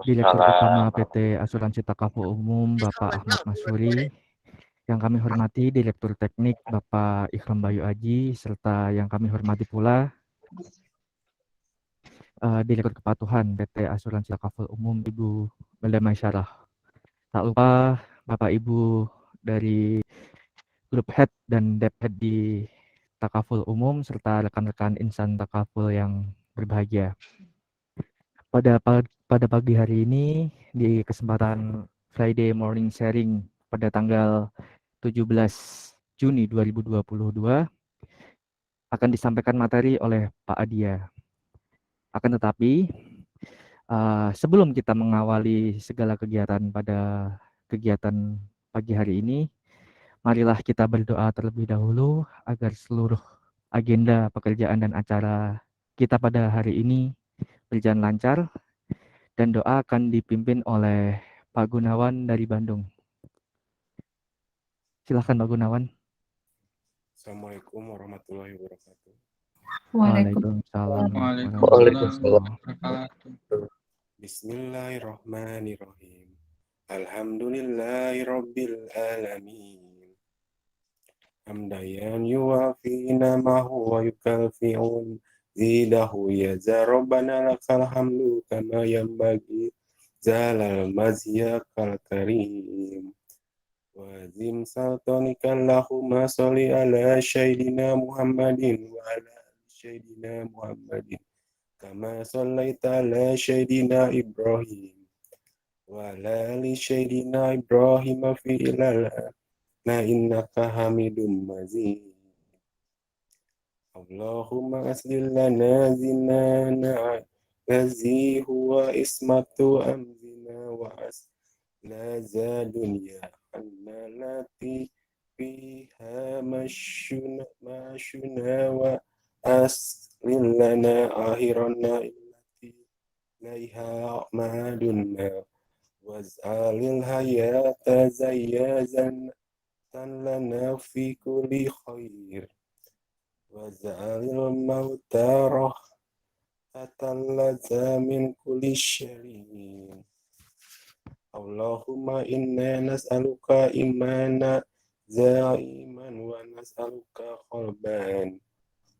Direktur Utama Waalaikumsalam. PT Asuransi Takaful Umum Bapak Ahmad Masyuri, yang kami hormati Direktur Teknik Bapak Ikram Bayu Aji, serta yang kami hormati pula Direktur Kepatuhan PT Asuransi Takaful Umum Ibu Melda Maisyarah. Tak lupa Bapak Ibu dari Grup Head dan Dep Head di Takaful Umum serta rekan-rekan insan Takaful yang berbahagia. Pada pagi hari ini di kesempatan Friday Morning Sharing pada tanggal 17 Juni 2022 akan disampaikan materi oleh Pak Adia. Akan tetapi sebelum kita mengawali segala kegiatan pada kegiatan pagi hari ini, marilah kita berdoa terlebih dahulu agar seluruh agenda pekerjaan dan acara kita pada hari ini berjalan lancar, dan doa akan dipimpin oleh Pak Gunawan dari Bandung. Silahkan Pak Gunawan. Assalamualaikum warahmatullahi wabarakatuh. Waalaikumsalam Waalaikumsalam. Bismillahirrahmanirrahim. Alhamdulillahirabbil alamin. Hamdayan yuwafi namahu wa yukafi'un zidahu ya rabbana lakal hamdu kama yanbaghi zalal mazyakal karim. Wazim sultanika Allahumma sholli ala sayyidina Muhammadin wa ala sayyidina Muhammadin kama shallaita ala sayyidina Ibrahim wa ala ali sayyidina Ibrahim fil alamin innaka Hamidum Majid. Allahumma aslih lana zinana allazi huwa ismatu amzina wa la zadunya annalati fiha mashuna wa aslilana akhirana illati laiha madunna waz'alil hayata zayyazan lana fi kulli khair waz'alil mauta rahatan laza min kulli syarrin. Allahumma inna nas'aluka imana zaiman wa nas'aluka qalban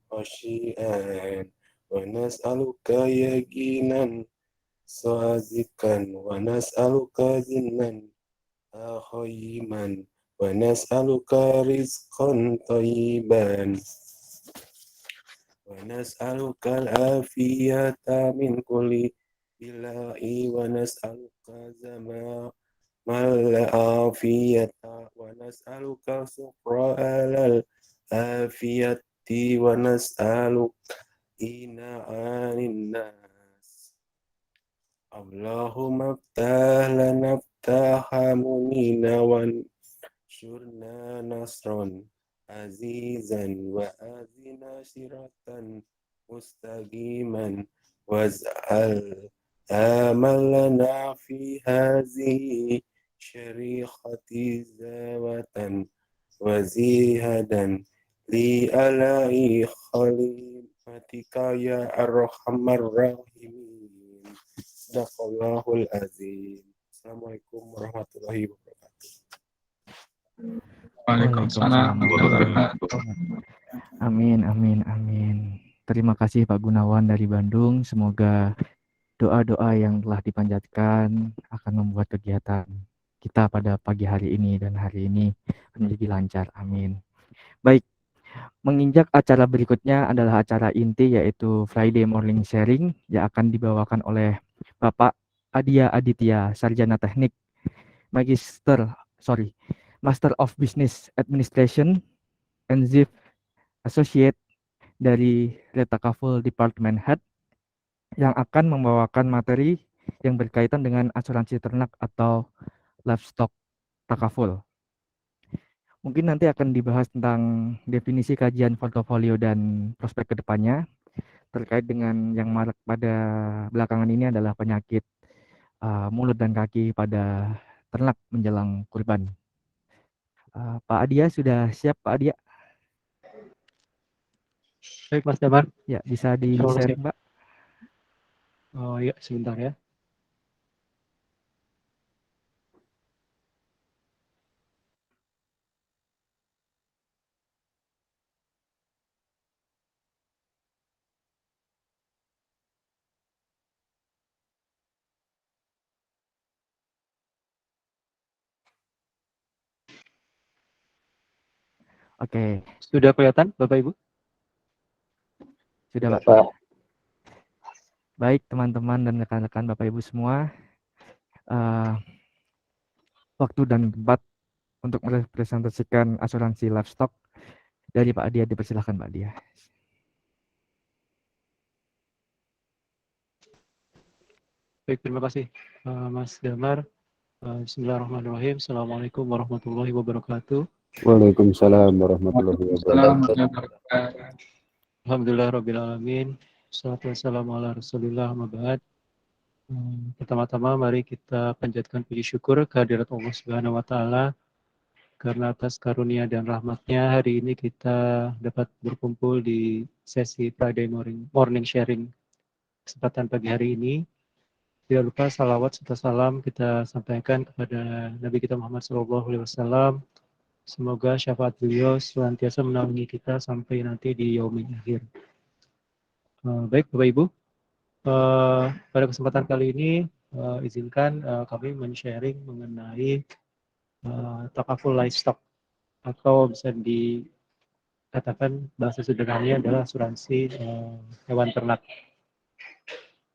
khashi'an wa nas'aluka yaqinan sazikan wa nas'aluka zinnan akhiman wa nas'aluka rizqan thayyiban wa nas'aluka al-afiyata min kulli billahi wa nas'aluka mal-afiyata wa nas'aluka sukra alal afiyati wa nas'aluka ina'anin nas. Allahumma ftah lana ftaha munina wa syurna nasron azizan wa azina siratan mustaqiman waz'al amalana fi hazihi syarikhati zawatan wazihadan li alai khalimatika ya arhamar rahimin. Sadaqallahul azim. Assalamualaikum warahmatullahi wabarakatuh. Waalaikumsalam warahmatullahi wabarakatuh. Amin. Terima kasih Pak Gunawan dari Bandung. Semoga doa-doa yang telah dipanjatkan akan membuat kegiatan kita pada pagi hari ini dan hari ini menjadi lancar. Amin. Baik, menginjak acara berikutnya adalah acara inti, yaitu Friday Morning Sharing yang akan dibawakan oleh Bapak Adia Aditya, Sarjana Teknik Master of Business Administration and Chief Associate dari Retakaful Department Head, yang akan membawakan materi yang berkaitan dengan asuransi ternak atau livestock takaful. Mungkin nanti akan dibahas tentang definisi kajian portofolio dan prospek kedepannya terkait dengan yang marak pada belakangan ini adalah penyakit mulut dan kaki pada ternak menjelang kurban. Pak Adia sudah siap, Pak Adia? Baik, Mas Jabar. Ya, bisa di-share, Mbak. Oh iya, sebentar ya. Oke, Sudah kelihatan Bapak Ibu? sudah Pak. Pak. Baik teman-teman dan rekan-rekan Bapak Ibu semua, waktu dan tempat untuk merepresentasikan asuransi livestock dari Pak Adia, dipersilahkan Pak Adia. Baik, terima kasih Mas Damar. Bismillahirrahmanirrahim. Assalamualaikum warahmatullahi wabarakatuh. Waalaikumsalam warahmatullahi wabarakatuh. Alhamdulillah Rabbil Alamin. Wassalatu wassalamu ala Rasulillah mabad. Pertama-tama mari kita panjatkan puji syukur kehadirat Allah Subhanahu wa taala karena atas karunia dan rahmatnya hari ini kita dapat berkumpul di sesi Friday morning sharing kesempatan pagi hari ini. Tidak lupa salawat serta salam kita sampaikan kepada Nabi kita Muhammad SAW. Semoga syafaat beliau senantiasa menaungi kita sampai nanti di yaumil akhir. Baik Bapak Ibu, pada kesempatan kali ini izinkan kami men-sharing mengenai takaful livestock atau bisa dikatakan bahasa sederhananya adalah asuransi hewan ternak.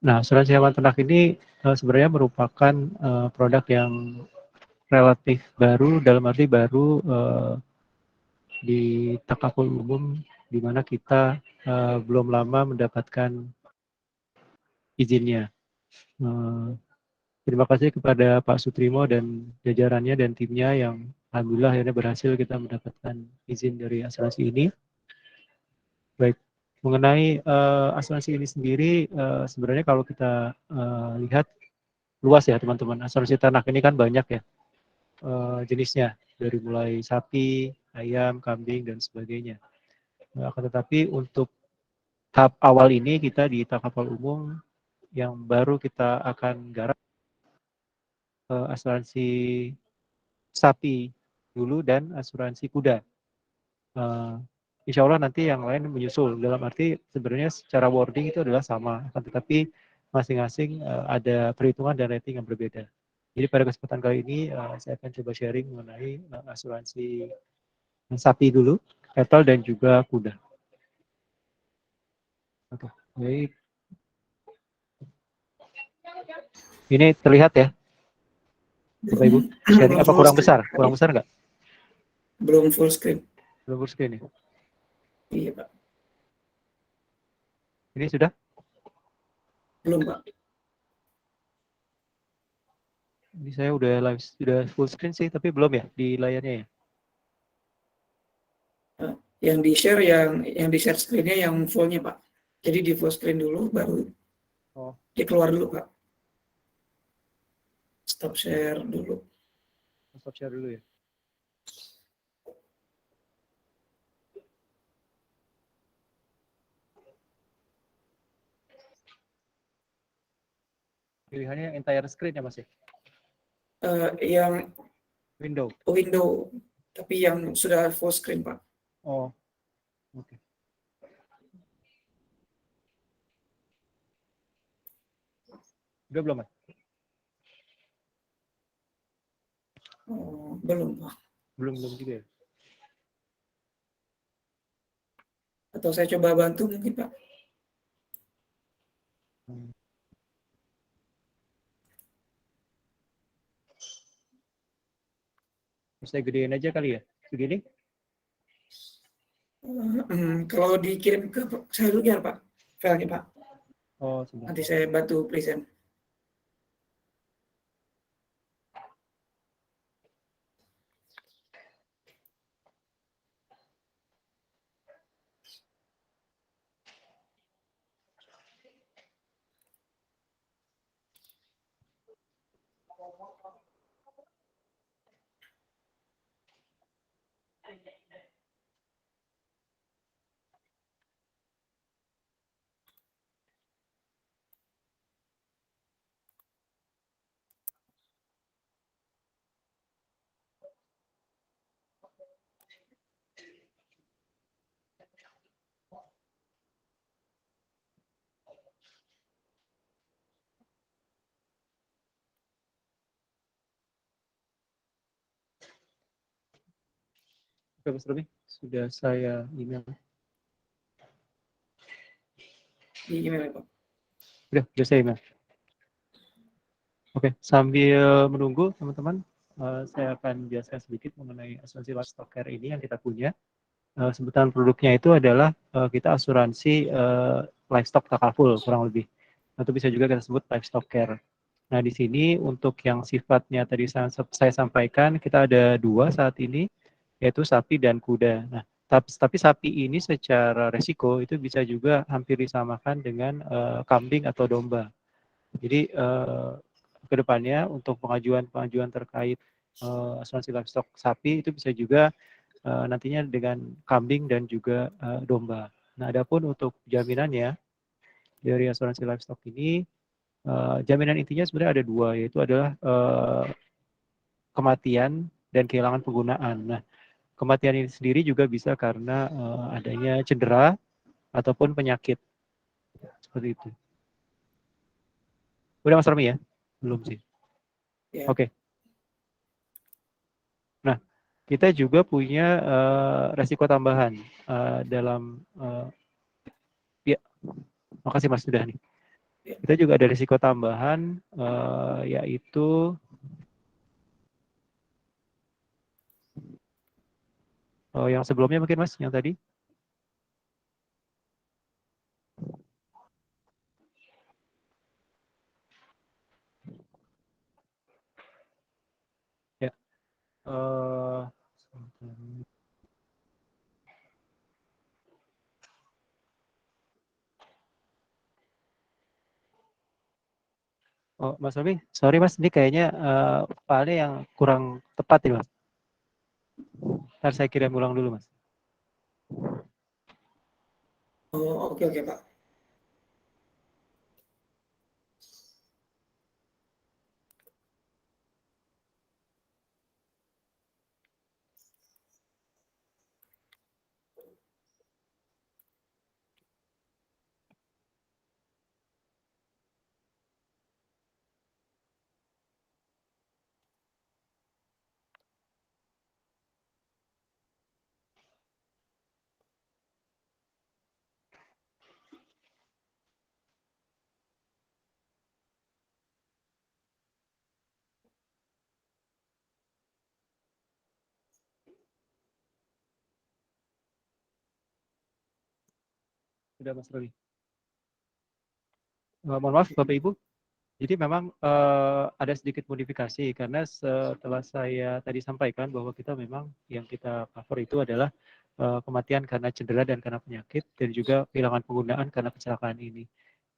Nah, asuransi hewan ternak ini sebenarnya merupakan produk yang relatif baru, dalam arti baru di takaful umum, di mana kita belum lama mendapatkan izinnya. Terima kasih kepada Pak Sutrimo dan jajarannya dan timnya yang alhamdulillah akhirnya berhasil kita mendapatkan izin dari asuransi ini. Baik, mengenai asuransi ini sendiri, sebenarnya kalau kita lihat luas ya teman-teman. Asuransi ternak ini kan banyak ya jenisnya, dari mulai sapi, ayam, kambing, dan sebagainya. Akan tetapi untuk tahap awal ini kita di takaful umum yang baru kita akan garap asuransi sapi dulu dan asuransi kuda. Insya Allah nanti yang lain menyusul. Dalam arti sebenarnya secara wording itu adalah sama, tetapi masing-masing ada perhitungan dan rating yang berbeda. Jadi pada kesempatan kali ini saya akan coba sharing mengenai asuransi sapi dulu, cattle dan juga kuda. Oke, baik. Ini terlihat ya, Bapak Ibu? Sharing apa kurang besar? Kurang besar nggak? Belum full screen. Belum full screen ya? Iya, Pak. Ini sudah? Belum, Pak. Ini saya udah live, sudah full screen sih, tapi belum ya di layarnya ya? Yang di-share yang di-share screen-nya yang full-nya, Pak. Jadi di full screen dulu baru dia keluar dulu, Pak. Stop share dulu. Stop share dulu ya. Pilihannya entire screen ya Mas ya? Yang Window. tapi yang sudah full screen, Pak. Oh, oke. Udah belum Mas? Oh, belum, Pak. Belum juga ya? Atau saya coba bantu mungkin, Pak. Saya gedein aja kali ya, segini? Kalau dikirim ke saya dulu ya, Pak. Filenya, Pak. Oh, sebentar. Nanti saya bantu present. Oke, Mas Romi, sudah saya email. Di email Pak. Udah saya email. Oke, sambil menunggu teman-teman, saya akan jelaskan sedikit mengenai asuransi livestock care ini yang kita punya. Sebutan produknya itu adalah kita asuransi livestock takaful kurang lebih. Atau bisa juga kita sebut livestock care. Nah, di sini untuk yang sifatnya tadi saya sampaikan, kita ada 2 saat ini, yaitu sapi dan kuda. Nah, tapi sapi ini secara resiko itu bisa juga hampir disamakan dengan kambing atau domba. Jadi ke depannya untuk pengajuan terkait asuransi livestock sapi itu bisa juga nantinya dengan kambing dan juga domba. Nah, adapun untuk jaminannya dari asuransi livestock ini, jaminan intinya sebenarnya ada 2, yaitu adalah kematian dan kehilangan penggunaan. Nah, kematian ini sendiri juga bisa karena adanya cedera ataupun penyakit seperti itu. Udah Mas Romi ya? Belum sih. Ya. Oke. Nah, kita juga punya resiko tambahan dalam ya, makasih Mas sudah nih. Kita juga ada risiko tambahan yaitu yang sebelumnya mungkin Mas, yang tadi. Ya. Oh, Mas Romi, sorry Mas, ini kayaknya filenya yang kurang tepat ya Mas. Ntar saya kirim ulang dulu Mas. Oh, oke Pak. Sudah Mas Romi. Mohon maaf Bapak Ibu. Jadi memang ada sedikit modifikasi karena setelah saya tadi sampaikan bahwa kita memang yang kita cover itu adalah kematian karena cedera dan karena penyakit dan juga kehilangan penggunaan karena kecelakaan ini.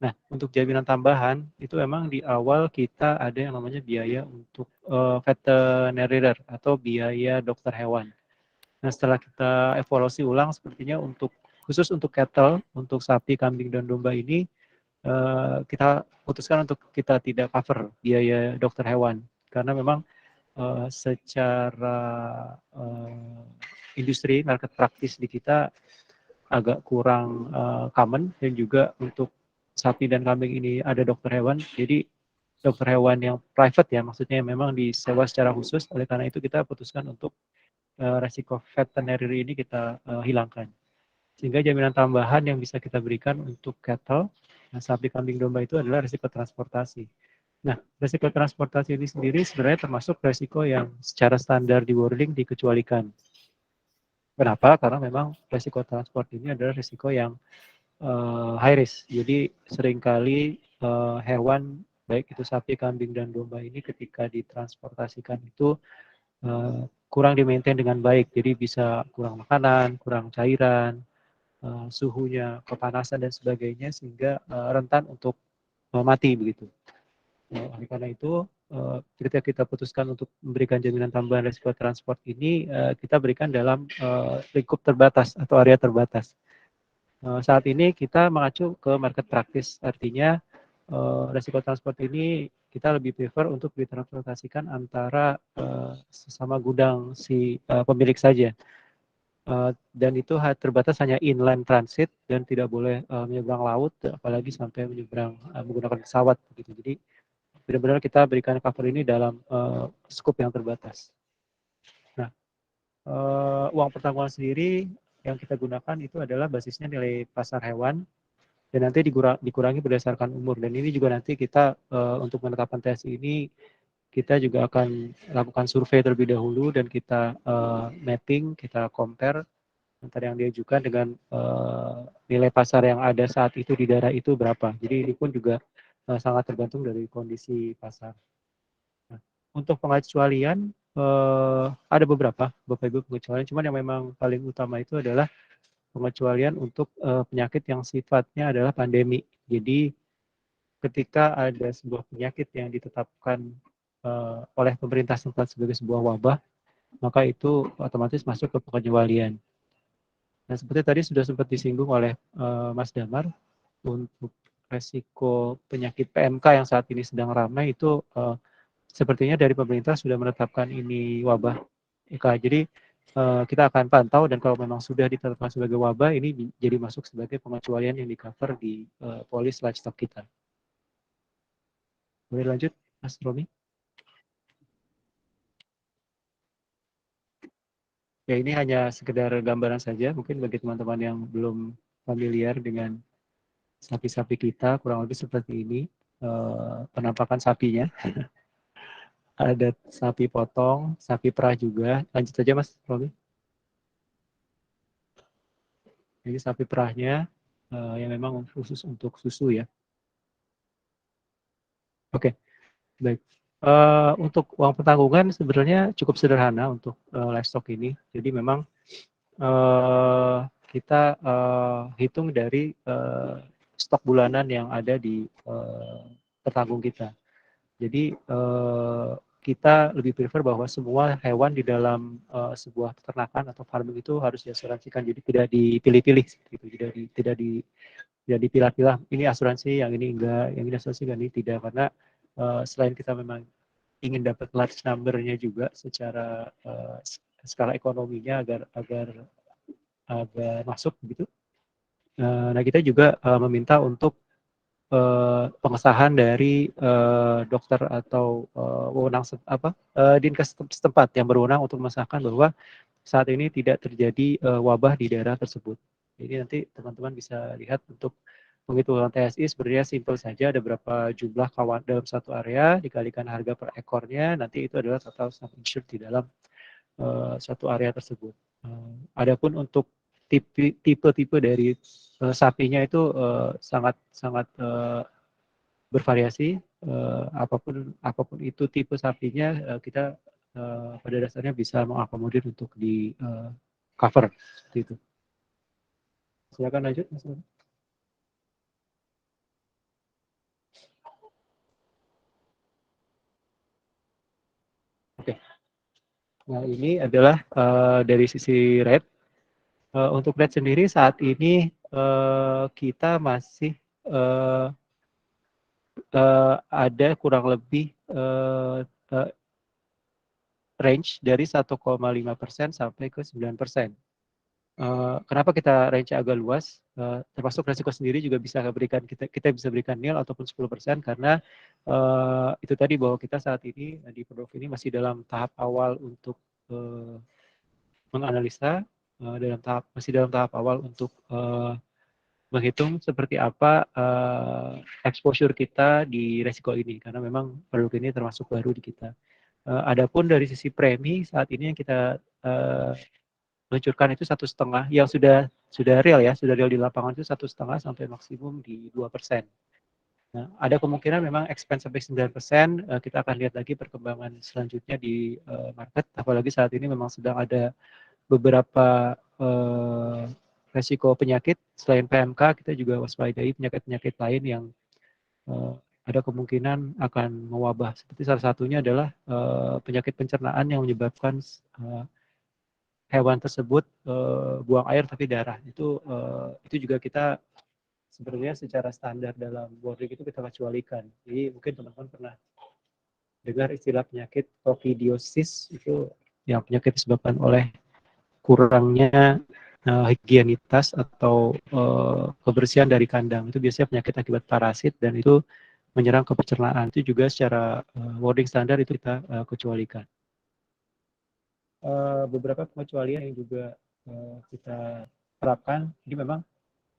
Nah, untuk jaminan tambahan itu memang di awal kita ada yang namanya biaya untuk veterinarian atau biaya dokter hewan. Nah, setelah kita evaluasi ulang sepertinya khusus untuk cattle, untuk sapi, kambing dan domba ini kita putuskan untuk kita tidak cover biaya dokter hewan karena memang secara industri market praktis di kita agak kurang common dan juga untuk sapi dan kambing ini ada dokter hewan jadi dokter hewan yang private ya maksudnya memang disewa secara khusus oleh karena itu kita putuskan untuk resiko veterinary ini kita hilangkan. Sehingga jaminan tambahan yang bisa kita berikan untuk cattle, sapi, kambing, domba itu adalah risiko transportasi. Nah, risiko transportasi ini sendiri sebenarnya termasuk risiko yang secara standar di wording dikecualikan. Kenapa? Karena memang risiko transport ini adalah risiko yang high risk. Jadi seringkali hewan, baik itu sapi, kambing, dan domba ini ketika ditransportasikan itu kurang di-maintain dengan baik. Jadi bisa kurang makanan, kurang cairan, suhunya kepanasan dan sebagainya sehingga rentan untuk mati begitu. Oleh karena itu ketika kita putuskan untuk memberikan jaminan tambahan risiko transport ini kita berikan dalam lingkup terbatas atau area terbatas. Saat ini kita mengacu ke market practice, artinya risiko transport ini kita lebih prefer untuk ditransportasikan antara sesama gudang si pemilik saja. Dan itu terbatas hanya inland transit dan tidak boleh menyeberang laut, apalagi sampai menyeberang menggunakan pesawat begitu. Jadi benar-benar kita berikan cover ini dalam skop yang terbatas. Nah, uang pertanggungan sendiri yang kita gunakan itu adalah basisnya nilai pasar hewan dan nanti dikurangi berdasarkan umur. Dan ini juga nanti kita untuk menetapkan TSI ini kita juga akan lakukan survei terlebih dahulu dan kita mapping, kita compare antara yang diajukan dengan nilai pasar yang ada saat itu di daerah itu berapa. Jadi ini pun juga sangat tergantung dari kondisi pasar. Nah, untuk pengecualian ada beberapa Bapak Ibu pengecualian, cuman yang memang paling utama itu adalah pengecualian untuk penyakit yang sifatnya adalah pandemi. Jadi ketika ada sebuah penyakit yang ditetapkan oleh pemerintah setempat sebagai sebuah wabah, maka itu otomatis masuk ke pengecualian. Nah, seperti tadi sudah sempat disinggung oleh Mas Damar, untuk resiko penyakit PMK yang saat ini sedang ramai itu sepertinya dari pemerintah sudah menetapkan ini wabah. Jadi kita akan pantau dan kalau memang sudah ditetapkan sebagai wabah, ini jadi masuk sebagai pengecualian yang di-cover di polis livestock kita. Boleh lanjut, Mas Romi? Ya, ini hanya sekedar gambaran saja, mungkin bagi teman-teman yang belum familiar dengan sapi-sapi kita, kurang lebih seperti ini penampakan sapinya. Ada sapi potong, sapi perah juga. Lanjut saja Mas Romi. Ini sapi perahnya yang memang khusus untuk susu ya. Oke, baik. Untuk uang pertanggungan sebenarnya cukup sederhana untuk livestock ini. Jadi memang kita hitung dari stok bulanan yang ada di tertanggung kita. Jadi kita lebih prefer bahwa semua hewan di dalam sebuah peternakan atau farming itu harus diasuransikan. Jadi tidak dipilih-pilih, gitu. Tidak dipilah-pilah. Ini asuransi, yang ini enggak, yang ini asuransi, yang ini tidak. Karena selain kita memang ingin dapat large number-nya juga secara skala ekonominya agar masuk gitu. Nah, kita juga meminta untuk pengesahan dari dokter atau wewenang dinkes setempat yang berwenang untuk mengesahkan bahwa saat ini tidak terjadi wabah di daerah tersebut. Jadi nanti teman-teman bisa lihat untuk penghitungan TSI sebenarnya simpel saja, ada berapa jumlah kawan dalam satu area dikalikan harga per ekornya, nanti itu adalah total sum insured di dalam satu area tersebut. Adapun untuk tipe-tipe dari sapinya itu sangat bervariasi. Apapun itu tipe sapinya, kita pada dasarnya bisa mengakomodir untuk di cover seperti itu. Silakan lanjut, Mas. Oke. Nah, ini adalah dari sisi rate. Untuk rate sendiri saat ini kita masih ada kurang lebih range dari 1,5% sampai ke 9%. Kenapa kita range agak luas? Termasuk resiko sendiri juga bisa kita bisa berikan nil ataupun 10% karena itu tadi bahwa kita saat ini di Prodov ini masih dalam tahap awal untuk menganalisa, masih dalam tahap awal untuk menghitung seperti apa exposure kita di resiko ini karena memang produk ini termasuk baru di kita. Adapun dari sisi premi saat ini yang kita luncurkan itu 1,5 yang sudah real ya, sudah real di lapangan itu 1,5 sampai maksimum di 2%. Nah, ada kemungkinan memang expand sampai 9%, kita akan lihat lagi perkembangan selanjutnya di market, apalagi saat ini memang sedang ada beberapa resiko penyakit, selain PMK kita juga waspadai penyakit-penyakit lain yang ada kemungkinan akan mewabah. Seperti salah satunya adalah penyakit pencernaan yang menyebabkan hewan tersebut buang air tapi darah. Itu juga kita sebenarnya secara standar dalam wording itu kita kecualikan. Jadi mungkin teman-teman pernah dengar istilah penyakit kokidiosis, itu yang penyakit disebabkan oleh kurangnya higienitas atau kebersihan dari kandang. Itu biasanya penyakit akibat parasit dan itu menyerang ke pencernaan. Itu juga secara wording standar itu kita kecualikan. beberapa pengecualian yang juga kita terapkan. Jadi memang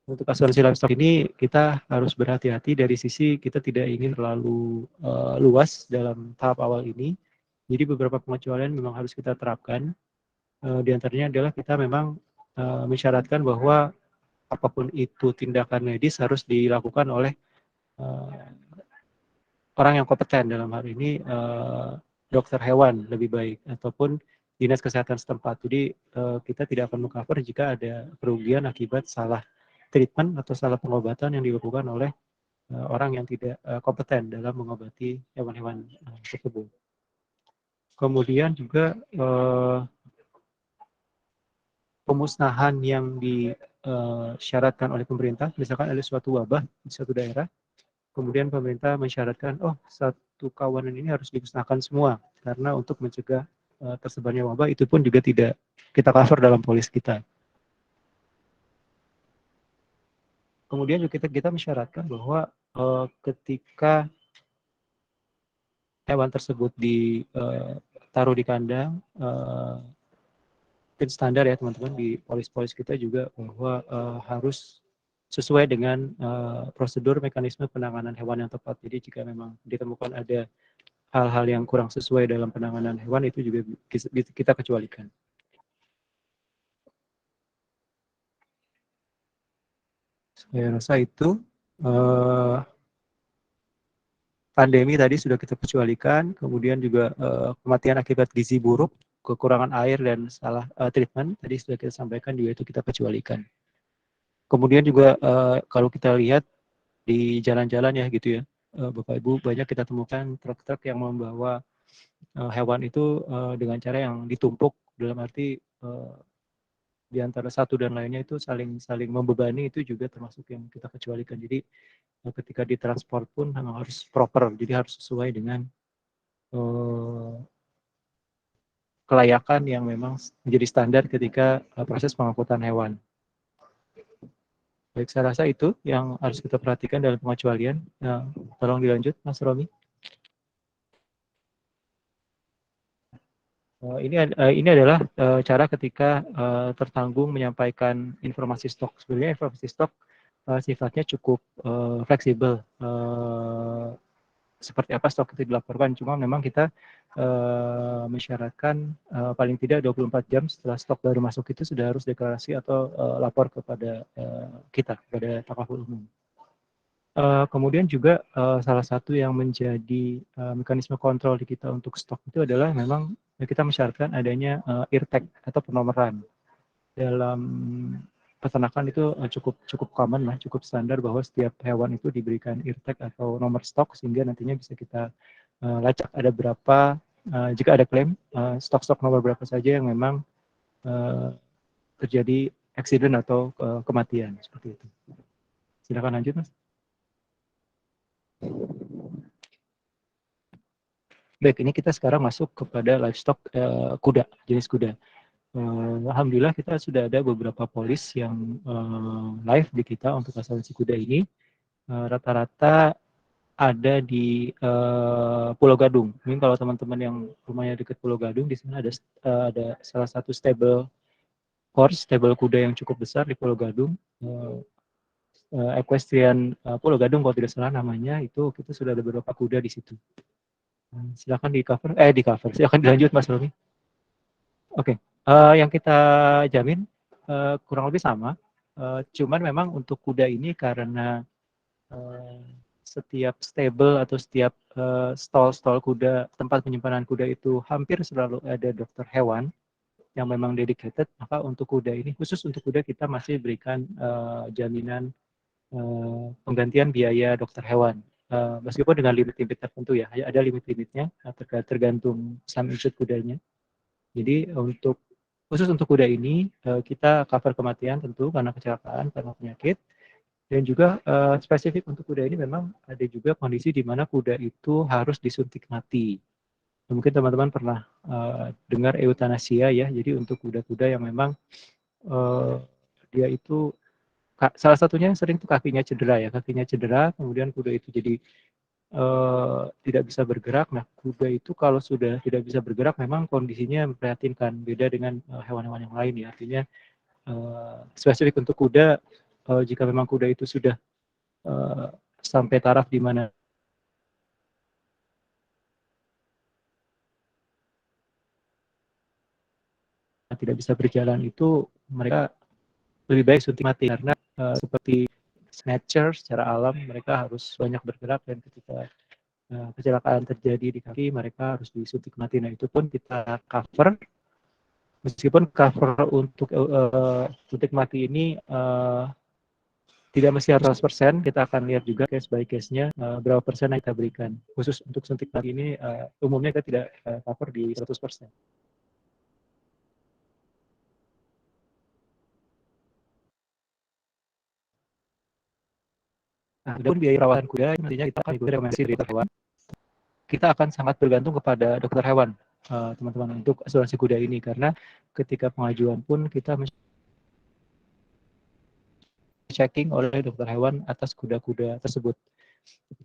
untuk asuransi livestock ini kita harus berhati-hati dari sisi kita tidak ingin terlalu luas dalam tahap awal ini. Jadi beberapa pengecualian memang harus kita terapkan. Di antaranya adalah kita memang mensyaratkan bahwa apapun itu tindakan medis harus dilakukan oleh orang yang kompeten, dalam hal ini dokter hewan lebih baik ataupun dinas kesehatan setempat. Jadi kita tidak akan mengcover jika ada kerugian akibat salah treatment atau salah pengobatan yang dilakukan oleh orang yang tidak kompeten dalam mengobati hewan-hewan tersebut. Kemudian juga pemusnahan yang disyaratkan oleh pemerintah, misalkan ada suatu wabah di suatu daerah, kemudian pemerintah mensyaratkan, oh satu kawanan ini harus dimusnahkan semua, karena untuk mencegah tersebarnya wabah, itu pun juga tidak kita cover dalam polis kita. Kemudian juga kita mensyaratkan bahwa ketika hewan tersebut ditaruh di kandang, mungkin standar ya teman-teman di polis-polis kita juga bahwa harus sesuai dengan prosedur mekanisme penanganan hewan yang tepat. Jadi jika memang ditemukan ada hal-hal yang kurang sesuai dalam penanganan hewan, itu juga kita kecualikan. Saya rasa itu pandemi tadi sudah kita kecualikan, kemudian juga kematian akibat gizi buruk, kekurangan air dan salah treatment tadi sudah kita sampaikan, juga itu kita kecualikan. Kemudian juga kalau kita lihat di jalan-jalan ya gitu ya, Bapak Ibu, banyak kita temukan truk-truk yang membawa hewan itu dengan cara yang ditumpuk, dalam arti di antara satu dan lainnya itu saling membebani, itu juga termasuk yang kita kecualikan. Jadi ketika ditransport pun memang harus proper, jadi harus sesuai dengan kelayakan yang memang menjadi standar ketika proses pengangkutan hewan. Baik, saya rasa itu yang harus kita perhatikan dalam pengecualian. Tolong dilanjut, Mas Romi. Ini adalah cara ketika tertanggung menyampaikan informasi stok. Sebenarnya informasi stok sifatnya cukup fleksibel. Seperti apa stok itu dilaporkan, cuma memang kita mensyaratkan paling tidak 24 jam setelah stok baru masuk itu sudah harus deklarasi atau lapor kepada kita, kepada takaful umum. Kemudian juga salah satu yang menjadi mekanisme kontrol di kita untuk stok itu adalah memang kita mensyaratkan adanya ear tag atau penomoran. Dalam peternakan itu cukup common lah, cukup standar bahwa setiap hewan itu diberikan ear tag atau nomor stok, sehingga nantinya bisa kita lacak ada berapa, jika ada klaim stok-stok nomor berapa saja yang memang terjadi accident atau kematian, seperti itu. Silakan lanjut, Mas. Baik, ini kita sekarang masuk kepada livestock kuda, jenis kuda. Alhamdulillah kita sudah ada beberapa polis yang live di kita untuk asuransi kuda ini. Rata-rata ada di Pulau Gadung. Mungkin kalau teman-teman yang rumahnya dekat Pulau Gadung, di sana ada salah satu stable horse, stable kuda yang cukup besar di Pulau Gadung. Equestrian Pulau Gadung kalau tidak salah namanya, itu kita sudah ada beberapa kuda di situ. Silakan silakan dilanjut, Mas Romi. Oke. Yang kita jamin kurang lebih sama, cuman memang untuk kuda ini karena setiap stable atau setiap stall kuda, tempat penyimpanan kuda itu hampir selalu ada dokter hewan yang memang dedicated, maka untuk kuda ini, khusus untuk kuda kita masih berikan jaminan penggantian biaya dokter hewan. Meskipun dengan limit-limit tertentu ya, ada limit-limitnya tergantung sum insured kudanya. Jadi khusus untuk kuda ini kita cover kematian tentu karena kecelakaan, karena penyakit, dan juga spesifik untuk kuda ini memang ada juga kondisi di mana kuda itu harus disuntik mati. Mungkin teman-teman pernah dengar eutanasia ya, jadi untuk kuda-kuda yang memang dia itu salah satunya sering tuh kakinya cedera, kemudian kuda itu jadi tidak bisa bergerak. Nah, kuda itu kalau sudah tidak bisa bergerak memang kondisinya memprihatinkan, beda dengan hewan-hewan yang lain ya. Artinya spesifik untuk kuda, jika memang kuda itu sudah sampai taraf di mana tidak bisa berjalan, itu mereka lebih baik suntik mati, karena seperti snatcher secara alam mereka harus banyak bergerak, dan ketika kecelakaan terjadi di kaki mereka harus disuntik mati. Nah, itu pun kita cover, meskipun cover untuk suntik mati ini tidak mesti 100%, kita akan lihat juga case by case-nya berapa persen yang kita berikan. Khusus untuk suntik mati ini umumnya kita tidak cover di 100%. Nah, adapun biaya perawatan kuda, nantinya kita akan ikuti rekomendasi dari dokter hewan. Kita akan sangat bergantung kepada dokter hewan, teman-teman, untuk asuransi kuda ini, karena ketika pengajuan pun kita checking oleh dokter hewan atas kuda-kuda tersebut.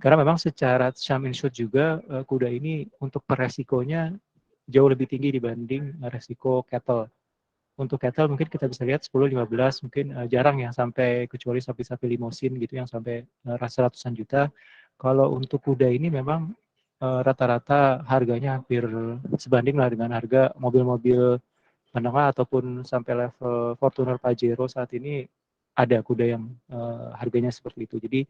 Karena memang secara sum insured juga kuda ini untuk resikonya jauh lebih tinggi dibanding resiko cattle. Untuk cattle mungkin kita bisa lihat 10-15, mungkin jarang yang sampai, kecuali sapi-sapi limosin gitu yang sampai ratusan juta. Kalau untuk kuda ini memang rata-rata harganya hampir sebanding lah dengan harga mobil-mobil menengah ataupun sampai level Fortuner Pajero saat ini. Ada kuda yang harganya seperti itu. Jadi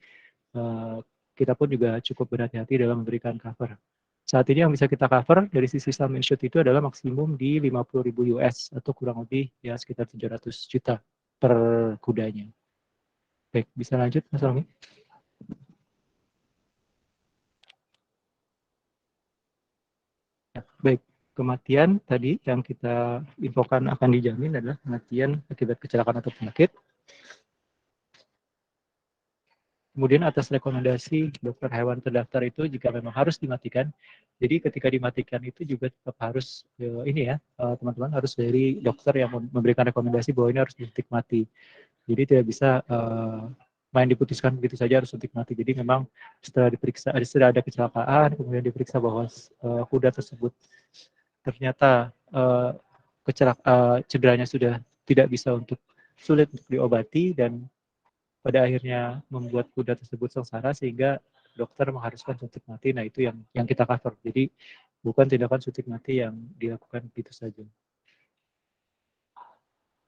kita pun juga cukup berhati-hati dalam memberikan cover. Saat ini yang bisa kita cover dari sisi sum insured itu adalah maksimum di 50.000 US atau kurang lebih ya sekitar 700 juta per kudanya. Baik, bisa lanjut Mas Romi? Ya, baik, kematian tadi yang kita infokan akan dijamin adalah kematian akibat kecelakaan atau penyakit. Kemudian atas rekomendasi dokter hewan terdaftar itu jika memang harus dimatikan, jadi ketika dimatikan itu juga tetap harus ini ya teman-teman, harus dari dokter yang memberikan rekomendasi bahwa ini harus disuntik mati. Jadi tidak bisa main diputuskan begitu saja harus suntik mati. Jadi memang setelah diperiksa, setelah ada kecelakaan, kemudian diperiksa bahwa kuda tersebut ternyata cederanya sudah tidak bisa sulit untuk diobati, dan pada akhirnya membuat kuda tersebut sengsara sehingga dokter mengharuskan suntik mati. Nah, itu yang kita cover. Jadi bukan tindakan suntik mati yang dilakukan begitu saja.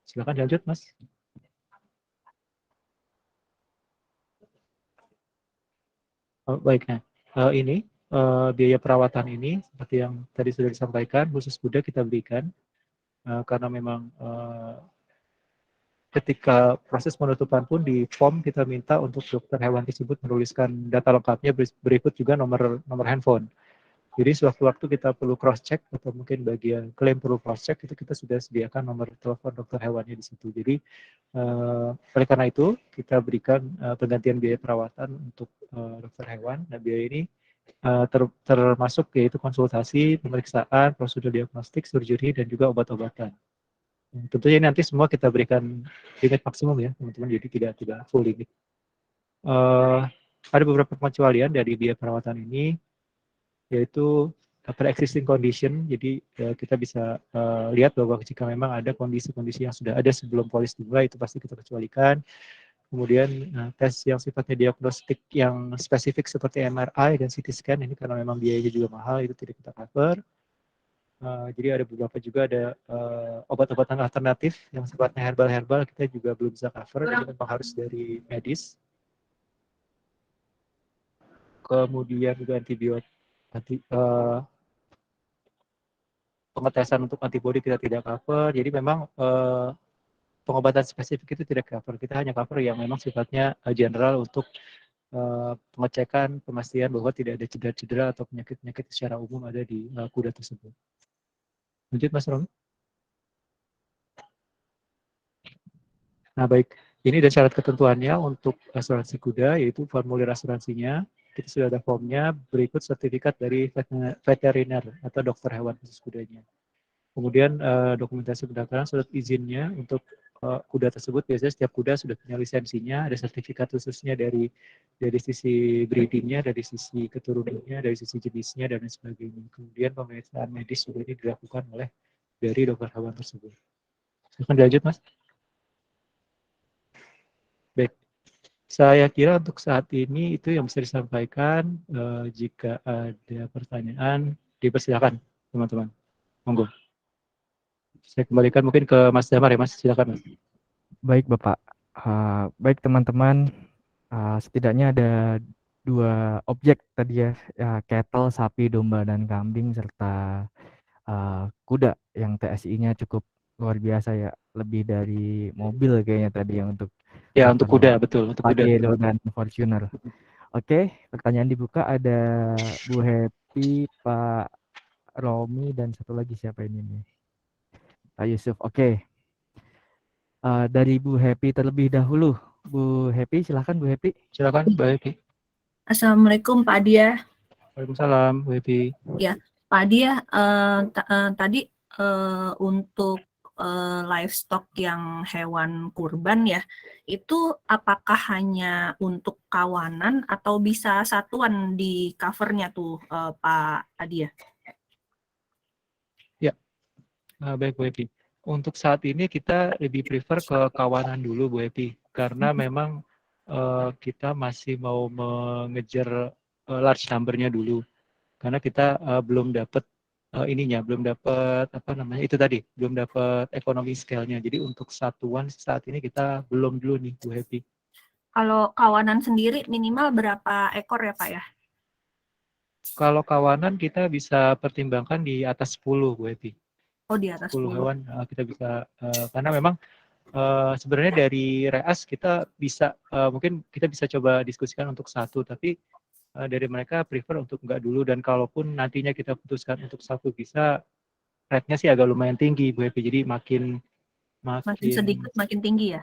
Silakan lanjut, Mas. Baik, nah ini biaya perawatan ini seperti yang tadi sudah disampaikan, khusus kuda kita berikan karena memang ketika proses penutupan pun di form kita minta untuk dokter hewan tersebut menuliskan data lengkapnya, berikut juga nomor handphone. Jadi sewaktu-waktu kita perlu cross check atau mungkin bagian klaim perlu cross check, itu kita sudah sediakan nomor telepon dokter hewannya di situ. Jadi oleh karena itu kita berikan penggantian biaya perawatan untuk dokter hewan. Nah, biaya ini termasuk yaitu konsultasi, pemeriksaan, prosedur diagnostik, surgery, dan juga obat-obatan. Tentunya nanti semua kita berikan limit maksimum ya teman-teman, jadi tidak full limit. Ada beberapa pengecualian dari biaya perawatan ini, yaitu pre-existing condition. Jadi kita bisa lihat bahwa jika memang ada kondisi-kondisi yang sudah ada sebelum polis dimulai, itu pasti kita kecualikan. Kemudian tes yang sifatnya diagnostik yang spesifik seperti MRI dan CT scan, ini karena memang biayanya juga mahal, itu tidak kita cover. Jadi ada beberapa juga ada obat-obatan alternatif yang sifatnya herbal-herbal, kita juga belum bisa cover, jadi memang harus dari medis. Kemudian juga antibiotik, pengetesan untuk antibodi kita tidak cover. Jadi memang pengobatan spesifik itu tidak cover. Kita hanya cover yang memang sifatnya general untuk pengecekan, pemastian bahwa tidak ada cedera-cedera atau penyakit-penyakit secara umum ada di kuda tersebut. Lanjut Mas Romi. Nah, baik, ini ada syarat ketentuannya untuk asuransi kuda, yaitu formulir asuransinya. Kita sudah ada formnya, berikut sertifikat dari veteriner atau dokter hewan khusus kudanya. Kemudian dokumentasi pendaftaran, surat izinnya untuk kuda tersebut biasanya setiap kuda sudah punya lisensinya, ada sertifikat khususnya dari sisi breedingnya, dari sisi keturunannya, dari sisi jenisnya dan lain sebagainya. Kemudian pemeriksaan medis juga ini dilakukan oleh dari dokter hewan tersebut. Silakan dilanjut, Mas. Baik, saya kira untuk saat ini itu yang bisa disampaikan. Jika ada pertanyaan, dipersilakan teman-teman. Monggo. Saya kembalikan mungkin ke Mas Damar ya, Mas. Silakan, Mas. Baik Bapak. Baik teman-teman, setidaknya ada 2 objek tadi ya, cattle, sapi, domba, dan kambing, serta kuda yang TSI-nya cukup luar biasa ya, lebih dari mobil kayaknya tadi yang untuk Ya, untuk kuda, betul. Untuk kuda. Pagero dan Fortuner. Oke, pertanyaan dibuka, ada Bu Happy, Pak Romi, dan satu lagi siapa ini nih? Pak Yusuf. Oke. Dari Bu Happy terlebih dahulu. Bu Happy, silahkan Bu Happy. Silakan, Mbak Happy. Assalamualaikum Pak Dia. Waalaikumsalam, Bu Happy. Ya, Pak Dia, tadi untuk livestock yang hewan kurban ya, itu apakah hanya untuk kawanan atau bisa satuan di covernya tuh Pak Adia? Ya, baik Bu Happy. Untuk saat ini kita lebih prefer ke kawanan dulu Bu Happy, karena memang kita masih mau mengejar large number-nya dulu, karena kita belum dapat belum dapat belum dapat ekonomi scale-nya. Jadi untuk satuan saat ini kita belum dulu nih Bu Happy. Kalau kawanan sendiri minimal berapa ekor ya Pak ya? Kalau kawanan kita bisa pertimbangkan di atas 10 Bu Happy. Oh, di atas 10 10. hewan kita bisa, karena memang sebenarnya dari reas kita bisa mungkin kita bisa coba diskusikan untuk satu, tapi dari mereka prefer untuk enggak dulu, dan kalaupun nantinya kita putuskan untuk satu bisa, rate-nya sih agak lumayan tinggi Bu Happy. Jadi makin sedikit makin tinggi ya?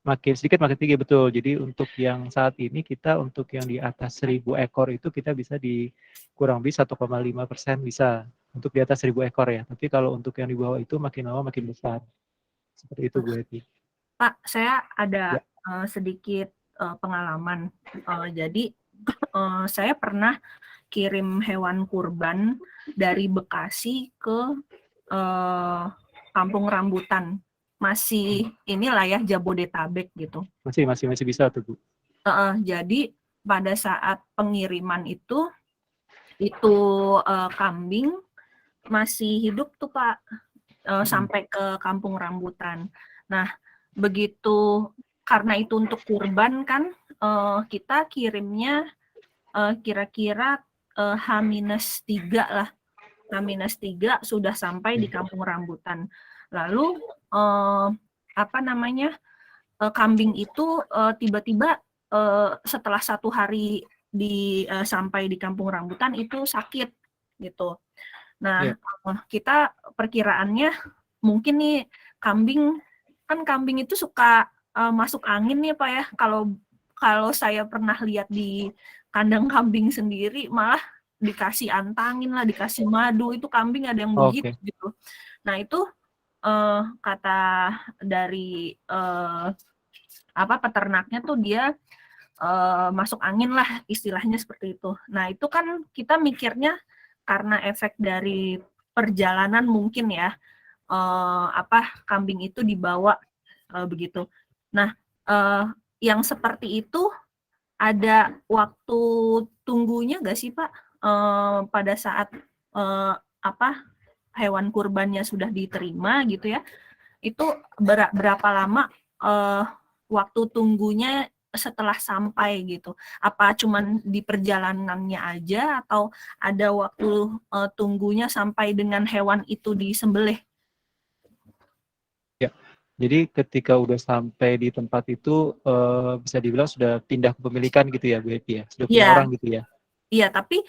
Makin sedikit makin tinggi, betul. Jadi untuk yang saat ini kita untuk yang di atas 1.000 ekor itu kita bisa di kurang lebih 1,5% bisa untuk di atas 1.000 ekor ya. Tapi kalau untuk yang di bawah itu makin lama makin besar. Seperti itu Bu Happy. Pak, saya ada sedikit pengalaman. Jadi saya pernah kirim hewan kurban dari Bekasi ke Kampung Rambutan. Masih inilah ya, Jabodetabek gitu. Masih bisa tuh Bu. Jadi pada saat pengiriman itu kambing masih hidup tuh Pak, sampai ke Kampung Rambutan. Nah, begitu, karena itu untuk kurban kan, kita kirimnya kira-kira H-3 lah. H-3 sudah sampai di Kampung Rambutan. Lalu kambing itu tiba-tiba setelah 1 hari sampai di Kampung Rambutan itu sakit gitu. Nah, kita perkiraannya mungkin nih kambing itu suka masuk angin nih Pak ya. Kalau saya pernah lihat di kandang kambing sendiri malah dikasih antangin lah, dikasih madu, itu kambing ada yang begitu gitu. Nah, itu kata dari peternaknya tuh dia masuk angin lah, istilahnya seperti itu. Nah, itu kan kita mikirnya karena efek dari perjalanan mungkin ya, kambing itu dibawa begitu. Nah, yang seperti itu ada waktu tunggunya nggak sih Pak, pada saat hewan kurbannya sudah diterima gitu ya, itu berapa lama waktu tunggunya setelah sampai gitu? Apa cuman di perjalanannya aja atau ada waktu tunggunya sampai dengan hewan itu disembelih? Ya, jadi ketika udah sampai di tempat itu bisa dibilang sudah pindah kepemilikan gitu ya Bu Happy ya? Sudah punya orang gitu ya? Iya, tapi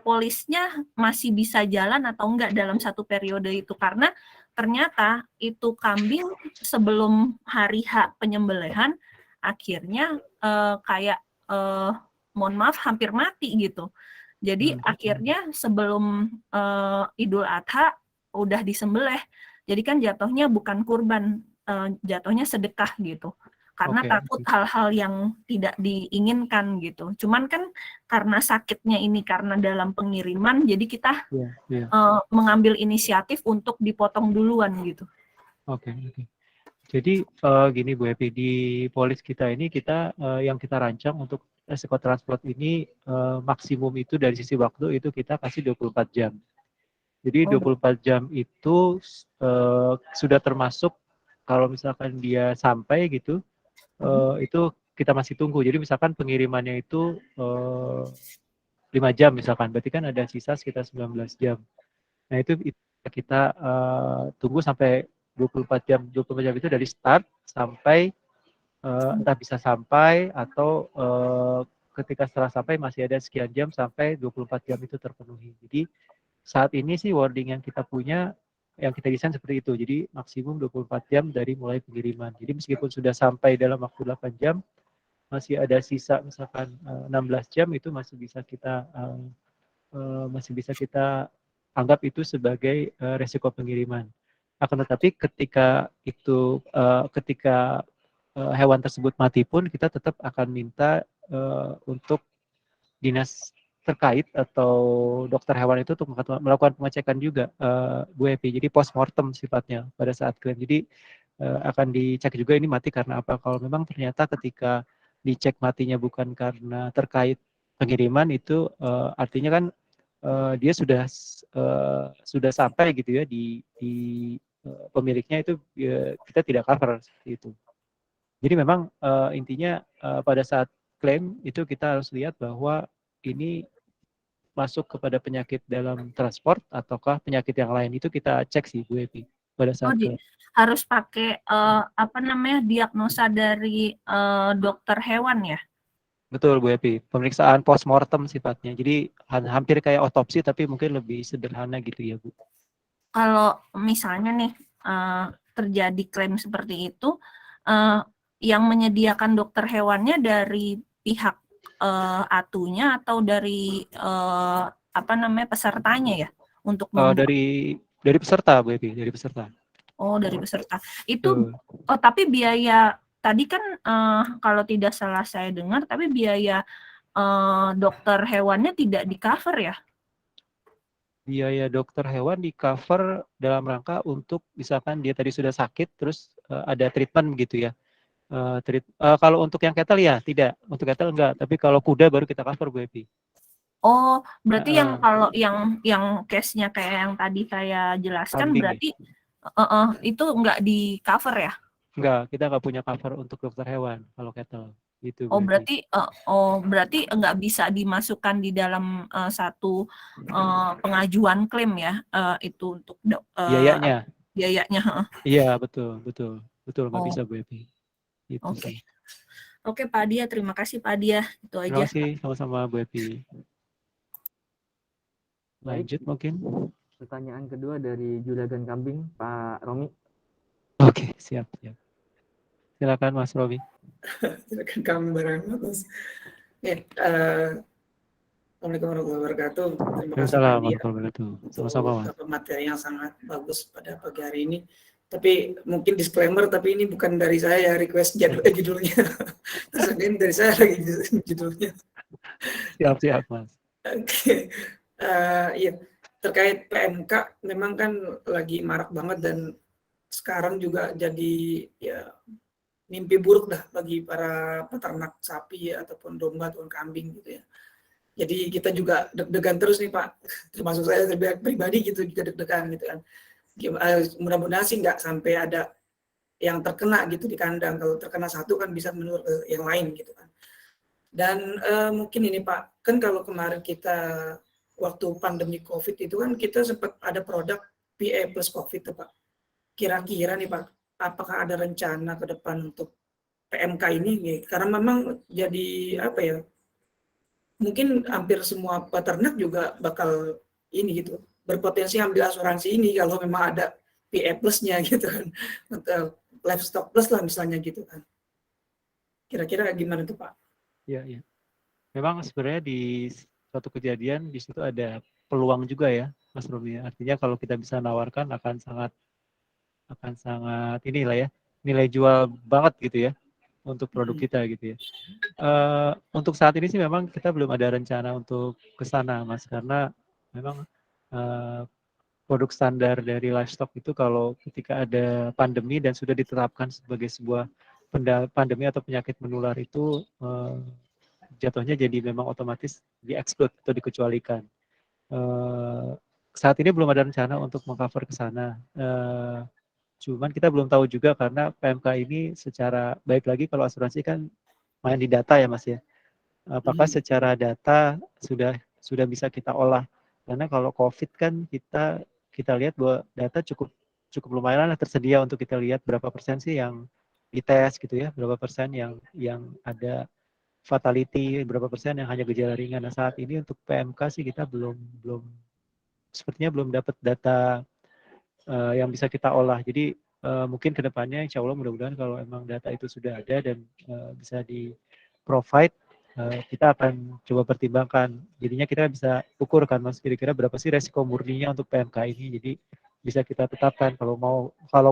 polisnya masih bisa jalan atau enggak dalam satu periode itu, karena ternyata itu kambing sebelum hari H penyembelihan akhirnya mohon maaf hampir mati gitu. Jadi akhirnya sebelum Idul Adha udah disembelih. Jadi kan jatuhnya bukan kurban, jatuhnya sedekah gitu. Karena Oke. takut hal-hal yang tidak diinginkan gitu. Cuman kan karena sakitnya ini karena dalam pengiriman, jadi kita Iya. mengambil inisiatif untuk dipotong duluan gitu. Oke. Jadi gini Bu Epi, di polis kita ini kita yang kita rancang untuk resiko transport ini maksimum itu dari sisi waktu itu kita kasih 24 jam. Jadi 24 jam itu sudah termasuk kalau misalkan dia sampai gitu, itu kita masih tunggu. Jadi misalkan pengirimannya itu 5 jam misalkan, berarti kan ada sisa sekitar 19 jam. Nah itu kita tunggu sampai 24 jam. 24 jam itu dari start sampai entah bisa sampai atau ketika setelah sampai masih ada sekian jam sampai 24 jam itu terpenuhi. Jadi saat ini sih wording yang kita punya, yang kita desain seperti itu. Jadi maksimum 24 jam dari mulai pengiriman. Jadi meskipun sudah sampai dalam waktu 8 jam, masih ada sisa misalkan 16 jam itu masih bisa kita anggap itu sebagai resiko pengiriman. Akan tetapi ketika hewan tersebut mati pun kita tetap akan minta untuk dinas terkait atau dokter hewan itu untuk melakukan pengecekan juga Bu Epi. Jadi postmortem sifatnya pada saat klaim. Jadi akan dicek juga ini mati karena apa. Kalau memang ternyata ketika dicek matinya bukan karena terkait pengiriman itu artinya kan dia sudah sampai gitu ya di pemiliknya itu kita tidak cover seperti itu. Jadi memang intinya pada saat klaim itu kita harus lihat bahwa ini masuk kepada penyakit dalam transport ataukah penyakit yang lain, itu kita cek sih Bu Epi pada saat klaim. Harus pakai diagnosa dari dokter hewan ya? Betul Bu Epi, pemeriksaan postmortem sifatnya. Jadi hampir kayak otopsi tapi mungkin lebih sederhana gitu ya Bu. Kalau misalnya nih terjadi klaim seperti itu, yang menyediakan dokter hewannya dari pihak atunya atau dari pesertanya ya untuk dari peserta Bu Epi, dari peserta. Oh, dari peserta. Itu tapi biaya tadi kan kalau tidak salah saya dengar, tapi biaya dokter hewannya tidak di-cover ya? Biaya dokter hewan di-cover dalam rangka untuk misalkan dia tadi sudah sakit, terus ada treatment begitu ya. Kalau untuk yang cattle ya tidak, untuk cattle enggak, tapi kalau kuda baru kita cover Bu Epi. Oh, berarti kalau yang case-nya kayak yang tadi saya jelaskan Kambing, berarti itu enggak di-cover ya? Enggak, kita enggak punya cover untuk dokter hewan kalau cattle. Gitu, Oh, berarti enggak bisa dimasukkan di dalam satu pengajuan klaim ya, itu untuk biayanya. Biayanya, Iya, betul enggak bisa Bu Epi. Gitu Oke. sih. Oke Pak Dia, terima kasih Pak Dia. Itu aja. Terima kasih, sama-sama Bu Epi. Lanjut mungkin. Pertanyaan kedua dari Juragan Kambing, Pak Romi. Oke, siap. Silakan Mas Romi. Silakan kami bareng atas. Assalamualaikum warahmatullahi wabarakatuh. Terima kasih Pak Dia Sama-sama Mas. untuk materi yang sangat bagus pada pagi hari ini. Tapi mungkin disclaimer, tapi ini bukan dari saya request judulnya. Terus ini dari saya lagi judulnya. Siap Mas. Oke. Iya, terkait PMK memang kan lagi marak banget dan sekarang juga jadi ya mimpi buruk dah bagi para peternak sapi ya, ataupun domba ataupun kambing gitu ya. Jadi kita juga deg-degan terus nih Pak, termasuk saya pribadi gitu juga deg-degan gitu kan. Mudah-mudahan sih nggak sampai ada yang terkena gitu di kandang. Kalau terkena satu kan bisa menurut yang lain gitu kan. Dan mungkin ini Pak, kan kalau kemarin kita waktu pandemi COVID itu kan kita sempat ada produk PA plus COVID tuh Pak. Kira-kira nih Pak, apakah ada rencana ke depan untuk PMK ini nih? Karena memang jadi apa ya? Mungkin hampir semua peternak juga bakal ini gitu, berpotensi ambil asuransi ini kalau memang ada PA plus-nya gitu kan. Untuk livestock plus lah misalnya gitu kan. Kira-kira gimana tuh Pak? Iya. Memang sebenarnya di suatu kejadian di situ ada peluang juga ya, Mas Romi. Artinya kalau kita bisa nawarkan akan sangat akan sangat inilah ya, nilai jual banget gitu ya untuk produk kita gitu ya. Untuk saat ini sih memang kita belum ada rencana untuk ke sana, Mas, karena memang produk standar dari livestock itu kalau ketika ada pandemi dan sudah ditetapkan sebagai sebuah pandemi atau penyakit menular itu jatuhnya jadi memang otomatis di-exclude atau dikecualikan. Saat ini belum ada rencana untuk mengcover ke sana. Cuman kita belum tahu juga karena PMK ini secara baik lagi kalau asuransi kan main di data ya Mas ya. Apakah secara data sudah bisa kita olah? Karena kalau COVID kan kita lihat bahwa data cukup lumayan lah tersedia untuk kita lihat berapa persen sih yang dites gitu ya, berapa persen yang ada fatality, berapa persen yang hanya gejala ringan. Nah saat ini untuk PMK sih kita sepertinya belum dapat data yang bisa kita olah. Jadi mungkin kedepannya insya Allah mudah-mudahan kalau emang data itu sudah ada dan bisa di provide, kita akan coba pertimbangkan. Jadinya kita bisa ukur kan Mas kira-kira berapa sih resiko murninya untuk PMK ini. Jadi bisa kita tetapkan kalau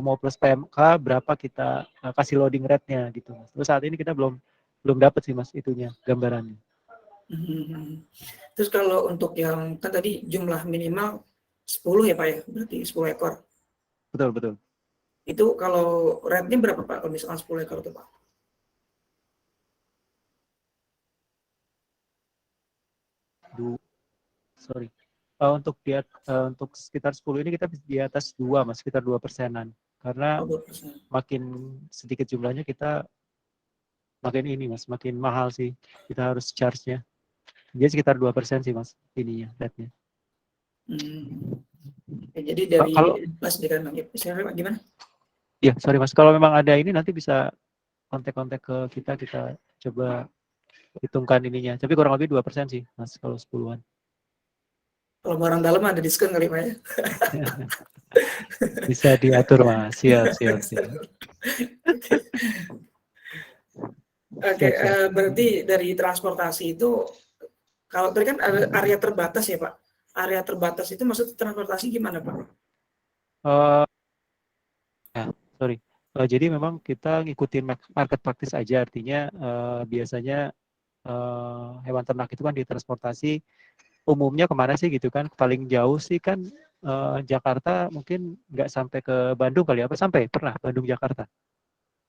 mau plus PMK berapa kita kasih loading rate-nya gitu Mas. Terus saat ini kita belum dapat sih Mas itunya gambarannya. Terus kalau untuk yang kan tadi jumlah minimal 10 ya Pak ya, berarti 10 ekor. Betul. Itu kalau rate-nya berapa Pak kalau misalkan 10 ekor itu Pak? Untuk sekitar 10 ini kita di atas 2 Mas, sekitar 2%-an. Karena 2%. makin sedikit jumlahnya kita makin ini Mas, makin mahal sih kita harus charge-nya. Dia sekitar 2% sih Mas ininya rate-nya. Ya, jadi dari pas dengan gimana? Ya, sorry Mas. Kalau memang ada ini nanti bisa kontak-kontak ke kita coba hitungkan ininya. Tapi kurang lebih 2% sih Mas kalau 10-an. Kalau barang dalam ada diskon kali Pak ya? Bisa diatur Mas. Siap. Oke, berarti dari transportasi itu kalau tadi kan ada area terbatas ya Pak. Area terbatas itu maksud transportasi gimana Pak? Jadi memang kita ngikutin market practice aja, artinya biasanya hewan ternak itu kan ditransportasi umumnya kemana sih gitu kan? Paling jauh sih kan Jakarta, mungkin nggak sampai ke Bandung kali apa sampai pernah Bandung Jakarta?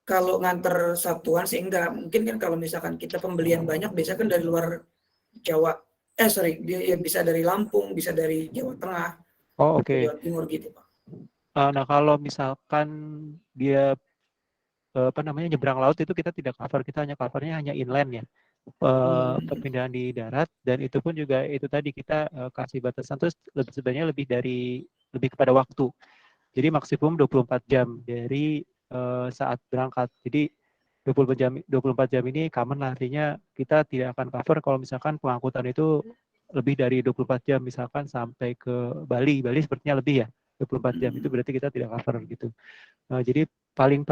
Kalau nganter satuan sih enggak. Mungkin kan kalau misalkan kita pembelian banyak biasanya kan dari luar Jawa. Dia bisa dari Lampung, bisa dari Jawa Tengah. Oh oke. Jawa Timur gitu Pak. Nah kalau misalkan dia nyebrang laut itu kita tidak cover, kita covernya hanya inland ya. Perpindahan di darat, dan itu pun juga itu tadi kita kasih batasan terus sebenarnya lebih kepada waktu. Jadi maksimum 24 jam dari saat berangkat. Jadi 24 jam ini common lah, artinya kita tidak akan cover kalau misalkan pengangkutan itu lebih dari 24 jam, misalkan sampai ke Bali sepertinya lebih ya, 24 jam itu berarti kita tidak cover gitu. Jadi paling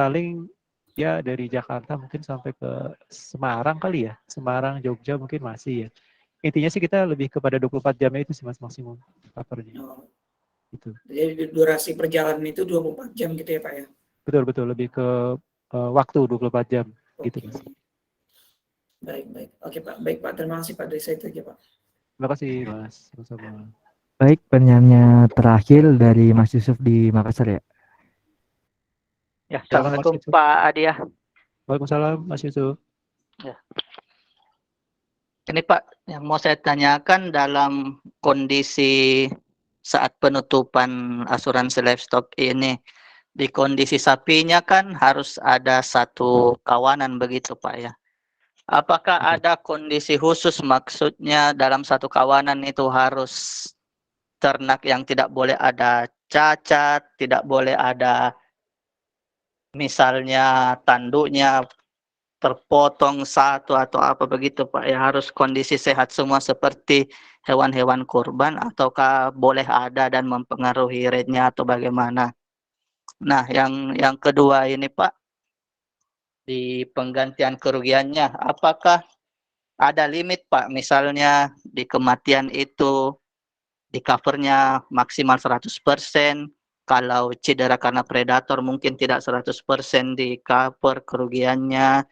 ya dari Jakarta mungkin sampai ke Semarang kali ya, Semarang, Jogja mungkin masih ya. Intinya sih kita lebih kepada 24 jamnya itu sih Mas maksimum covernya. Gitu. Jadi durasi perjalanan itu 24 jam gitu ya Pak ya? Betul, lebih ke waktu 24 jam gitu Mas. Baik. Oke Pak, baik Pak, terima kasih Pak, dari saya itu aja Pak. Terima kasih Mas, sama-sama. Baik, pertanyaannya terakhir dari Mas Yusuf di Makassar ya. Ya, Assalamualaikum Pak Adi ya. Waalaikumsalam Mas Yusuf. Ya. Ini Pak, yang mau saya tanyakan dalam kondisi saat penutupan asuransi livestock ini, di kondisi sapinya kan harus ada satu kawanan begitu Pak ya. Apakah ada kondisi khusus, maksudnya dalam satu kawanan itu harus ternak yang tidak boleh ada cacat, tidak boleh ada misalnya tanduknya terpotong satu atau apa begitu Pak ya, harus kondisi sehat semua seperti hewan-hewan kurban, ataukah boleh ada dan mempengaruhi rate-nya atau bagaimana? Nah, yang kedua ini Pak, di penggantian kerugiannya apakah ada limit Pak, misalnya di kematian itu di covernya maksimal 100%, kalau cedera karena predator mungkin tidak 100% di cover kerugiannya,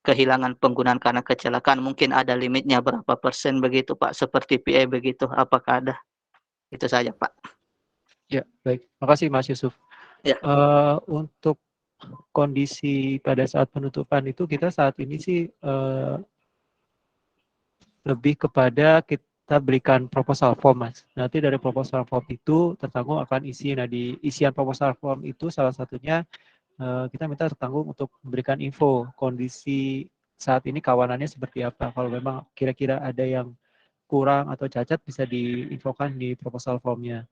kehilangan penggunaan karena kecelakaan mungkin ada limitnya berapa persen begitu Pak, seperti PA begitu, apakah ada? Itu saja Pak. Ya, baik. Makasih Mas Yusuf. Ya. Untuk kondisi pada saat penutupan itu kita saat ini sih lebih kepada kita berikan proposal form, Mas. Nanti dari proposal form itu tertanggung akan isi. Nah, di isian proposal form itu salah satunya kita minta tertanggung untuk memberikan info kondisi saat ini kawanannya seperti apa. Kalau memang kira-kira ada yang kurang atau cacat bisa diinfokan di proposal formnya.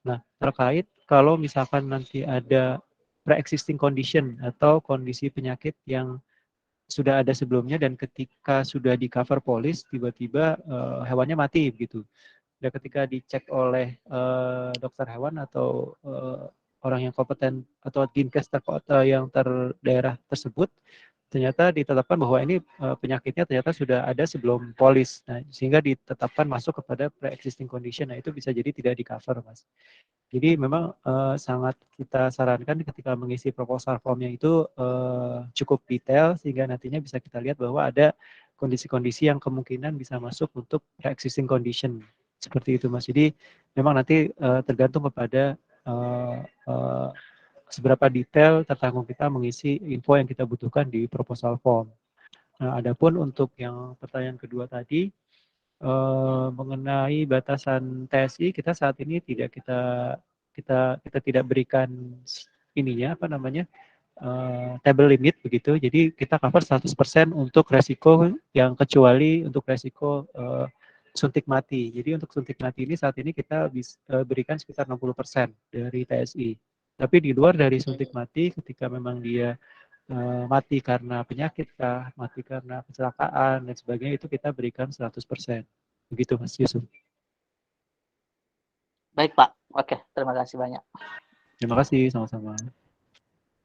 Nah, terkait kalau misalkan nanti ada pre-existing condition atau kondisi penyakit yang sudah ada sebelumnya dan ketika sudah di cover polis tiba-tiba hewannya mati begitu. Dan ketika dicek oleh dokter hewan atau orang yang kompeten atau dinkes yang daerah tersebut, ternyata ditetapkan bahwa ini penyakitnya ternyata sudah ada sebelum polis, nah, sehingga ditetapkan masuk kepada pre-existing condition. Nah, itu bisa jadi tidak di cover, Mas. Jadi memang sangat kita sarankan ketika mengisi proposal formnya itu cukup detail sehingga nantinya bisa kita lihat bahwa ada kondisi-kondisi yang kemungkinan bisa masuk untuk pre-existing condition seperti itu, Mas. Jadi memang nanti tergantung kepada seberapa detail tertanggung kita mengisi info yang kita butuhkan di proposal form. Nah, adapun untuk yang pertanyaan kedua tadi mengenai batasan TSI, kita saat ini kita tidak berikan ininya apa namanya table limit begitu. Jadi kita cover 100% untuk resiko yang kecuali untuk resiko suntik mati. Jadi untuk suntik mati ini saat ini kita berikan sekitar 60% dari TSI. Tapi di luar dari suntik mati, ketika memang dia mati karena penyakit kah, mati karena kecelakaan dan sebagainya, itu kita berikan 100%. Begitu Mas Yusuf. Baik Pak, oke, terima kasih banyak. Terima kasih, sama-sama.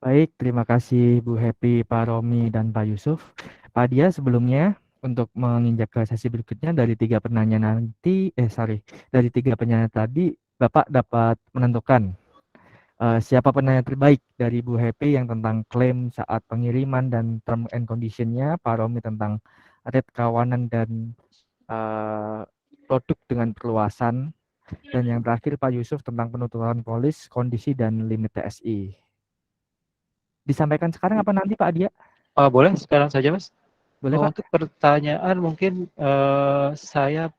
Baik, terima kasih Bu Happy, Pak Romi, dan Pak Yusuf. Pak Dia, sebelumnya untuk menginjak ke sesi berikutnya dari tiga penanya tadi, Bapak dapat menentukan siapa penanya terbaik dari Bu Happy yang tentang klaim saat pengiriman dan term and condition-nya, Pak Romi tentang rate kawanan dan produk dengan perluasan, dan yang terakhir Pak Yusuf tentang penutupan polis, kondisi, dan limit TSI. Disampaikan sekarang apa nanti Pak Dia? Boleh sekarang saja Mas. Boleh Pak. Untuk pertanyaan mungkin saya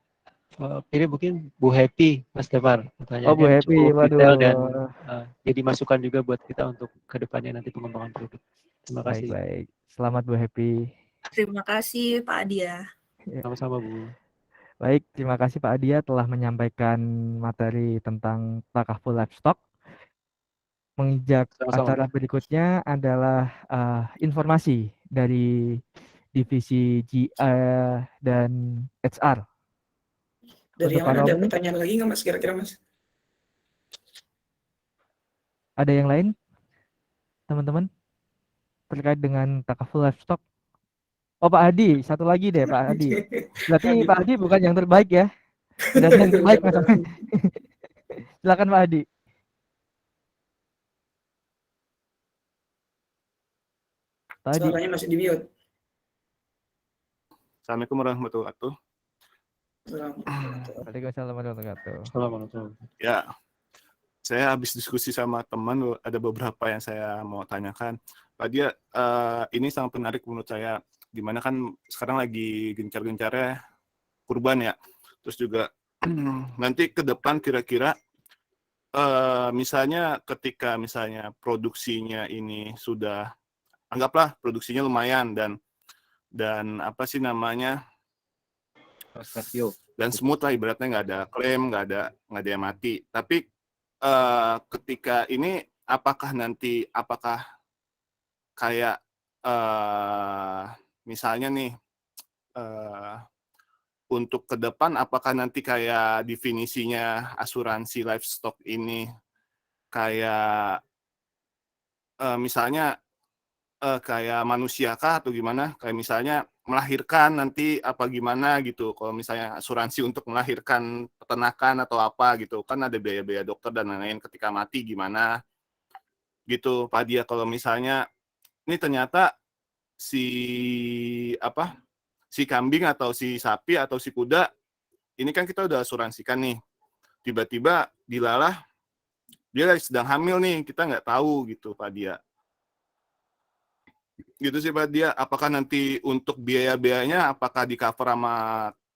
pilih mungkin Bu Happy, Mas Demar. Pertanyaannya Bu Happy, cukup waduh. detail dan jadi masukan juga buat kita untuk kedepannya nanti pengembangan produk. Terima kasih. Baik. Selamat Bu Happy. Terima kasih Pak Adia. Sama-sama Bu. Baik, terima kasih Pak Adia telah menyampaikan materi tentang takaful livestock. Menginjak acara berikutnya adalah informasi dari divisi GA dan HR. Dari yang mana ada pertanyaan lagi nggak Mas kira-kira Mas? Ada yang lain teman-teman terkait dengan takaful livestock? Oh Pak Hadi, satu lagi deh Pak Hadi. Berarti Pak Hadi bukan yang terbaik ya? Tidak ada yang terbaik Mas. Silakan Pak Hadi. Pak Hadi. Suaranya masih di mute. Assalamualaikum warahmatullahi wabarakatuh. Waalaikumsalam warahmatullahi wabarakatuh. Ya, saya habis diskusi sama teman, ada beberapa yang saya mau tanyakan. Pak Dia, ini sangat menarik menurut saya, dimana kan sekarang lagi gencar-gencarnya kurban ya. Terus juga nanti ke depan kira-kira misalnya ketika misalnya produksinya ini sudah, anggaplah produksinya lumayan dan apa sih namanya, dan smooth lah ibaratnya, nggak ada klaim, nggak ada yang mati. Tapi ketika ini apakah kayak misalnya nih untuk ke depan apakah nanti kayak definisinya asuransi livestock ini kayak misalnya kayak manusia kah atau gimana? Kayak misalnya melahirkan nanti apa gimana gitu. Kalau misalnya asuransi untuk melahirkan peternakan atau apa gitu, kan ada biaya-biaya dokter dan lain-lain ketika mati gimana gitu Pak Dia. Kalau misalnya ini ternyata si apa si kambing atau si sapi atau si kuda ini kan kita udah asuransikan nih, tiba-tiba dilalah dia lagi sedang hamil nih, kita nggak tahu gitu Pak Dia. Gitu sih Pak Dia, apakah nanti untuk biaya-biayanya apakah di cover sama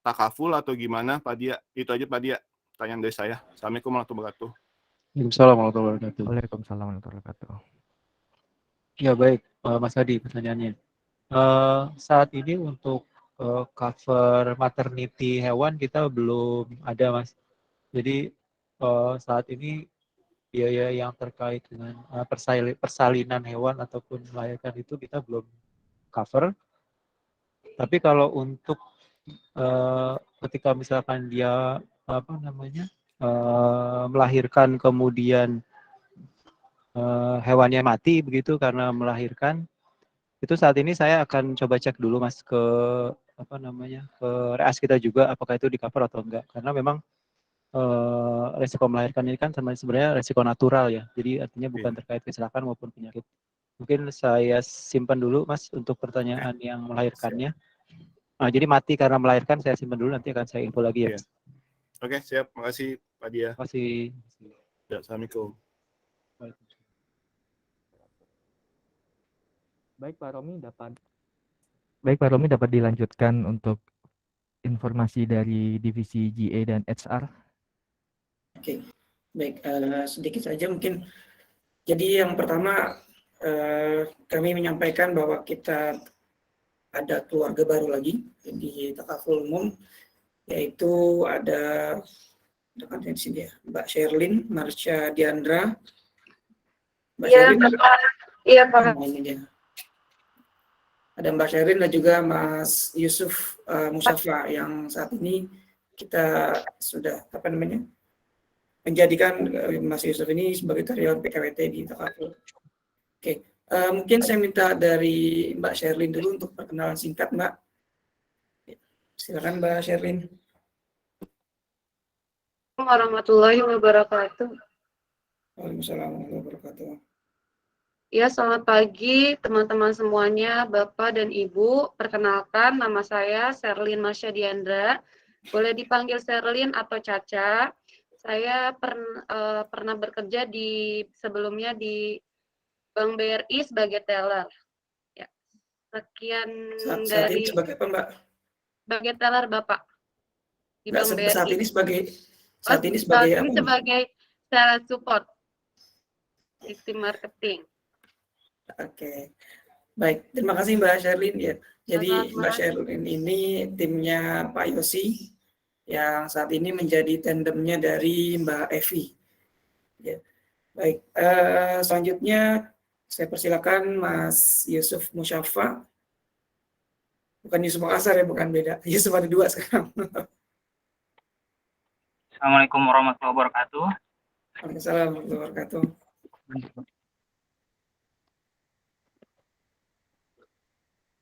takaful atau gimana Pak Dia? Itu aja Pak Dia, pertanyaan dari saya. Assalamualaikum warahmatullahi wabarakatuh. Waalaikumsalam warahmatullahi wabarakatuh. Waalaikumsalam warahmatullahi wabarakatuh. Ya baik, Mas Adi pertanyaannya. Saat ini untuk cover maternity hewan kita belum ada Mas. Jadi saat ini biaya yang terkait dengan persalinan hewan ataupun melahirkan itu kita belum cover. Tapi kalau untuk ketika misalkan dia melahirkan kemudian hewannya mati begitu karena melahirkan, itu saat ini saya akan coba cek dulu Mas ke ke RAS kita juga apakah itu di cover atau enggak, karena memang resiko melahirkan ini kan sebenarnya resiko natural ya, jadi artinya bukan terkait kecelakaan maupun penyakit. Mungkin saya simpan dulu Mas untuk pertanyaan yang melahirkannya. Jadi mati karena melahirkan saya simpan dulu, nanti akan saya info lagi ya. Oke, siap. Makasih Pak Dia. Terima kasih. Ya, Assalamualaikum. Baik Pak Romi dapat dilanjutkan untuk informasi dari divisi GA dan HR. Oke, baik, sedikit saja mungkin. Jadi yang pertama kami menyampaikan bahwa kita ada keluarga baru lagi di takaful umum, yaitu ada di sini ya, Mbak Sherlyn Marsha Diandra. Mbak Sherlyn, iya Pak. ini dia. Ada Mbak Sherlyn dan juga Mas Yusuf Musafa yang saat ini kita sudah menjadikan Mas Yusuf ini sebagai karyawan PKWT di takaful. Oke, mungkin saya minta dari Mbak Sherlyn dulu untuk perkenalan singkat, Mbak. Silakan Mbak Sherlyn. Warahmatullahi wabarakatuh. Waalaikumsalam warahmatullahi wabarakatuh. Ya, selamat pagi teman-teman semuanya, Bapak dan Ibu. Perkenalkan, nama saya Sherlyn Marsha Diandra. Boleh dipanggil Sherlyn atau Caca. Saya pernah bekerja sebelumnya di Bank BRI sebagai teller. Ya. Sekian Saat dari ini sebagai apa, Mbak? sebagai teller Bapak di Mbak, Bank BRI. saat ini sebagai apa? Sebagai sales support sistem marketing. Oke. Baik, terima kasih Mbak Sherlyn ya. Jadi Sama-sama. Mbak Sherlyn ini timnya Pak Yosi yang saat ini menjadi tandemnya dari Mbak Evi. Ya. Baik, selanjutnya saya persilakan Mas Yusuf Musyafa. Bukan Yusuf Makassar ya, bukan, beda. Yusuf ada dua sekarang. Assalamualaikum warahmatullahi wabarakatuh. Waalaikumsalam warahmatullahi wabarakatuh.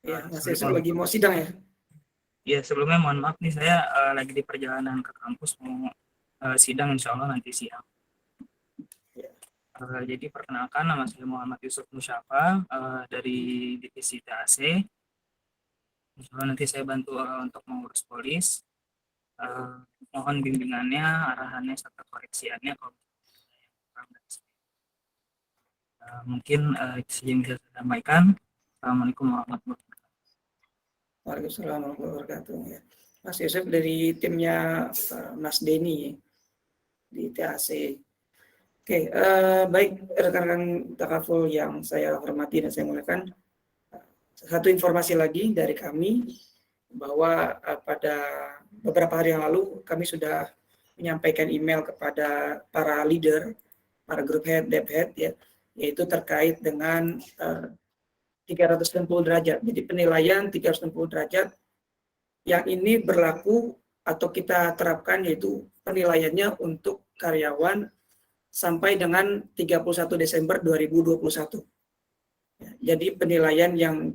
Ya, Mas Yusuf lagi mau sidang ya? Ya, sebelumnya mohon maaf nih, saya lagi di perjalanan ke kampus mau sidang insya Allah nanti siang. Jadi perkenalkan, nama saya Muhammad Yusuf Musyafa dari divisi TAC. Insya Allah nanti saya bantu untuk mengurus polis. Mohon bimbingannya, arahannya, serta koreksiannya kalau mungkin itu saja yang bisa saya sampaikan. Assalamualaikum warahmatullahi wabarakatuh. Waalaikumsalam warahmatullahi wabarakatuh. Ya. Mas Yusuf dari timnya Mas Denny di TAC. Oke, baik rekan-rekan takaful yang saya hormati dan saya muliakan. Satu informasi lagi dari kami bahwa pada beberapa hari yang lalu kami sudah menyampaikan email kepada para leader, para group head, dev head ya, yaitu terkait dengan 360 derajat. Jadi penilaian 360 derajat yang ini berlaku atau kita terapkan yaitu penilaiannya untuk karyawan sampai dengan 31 Desember 2021. Ya, jadi penilaian yang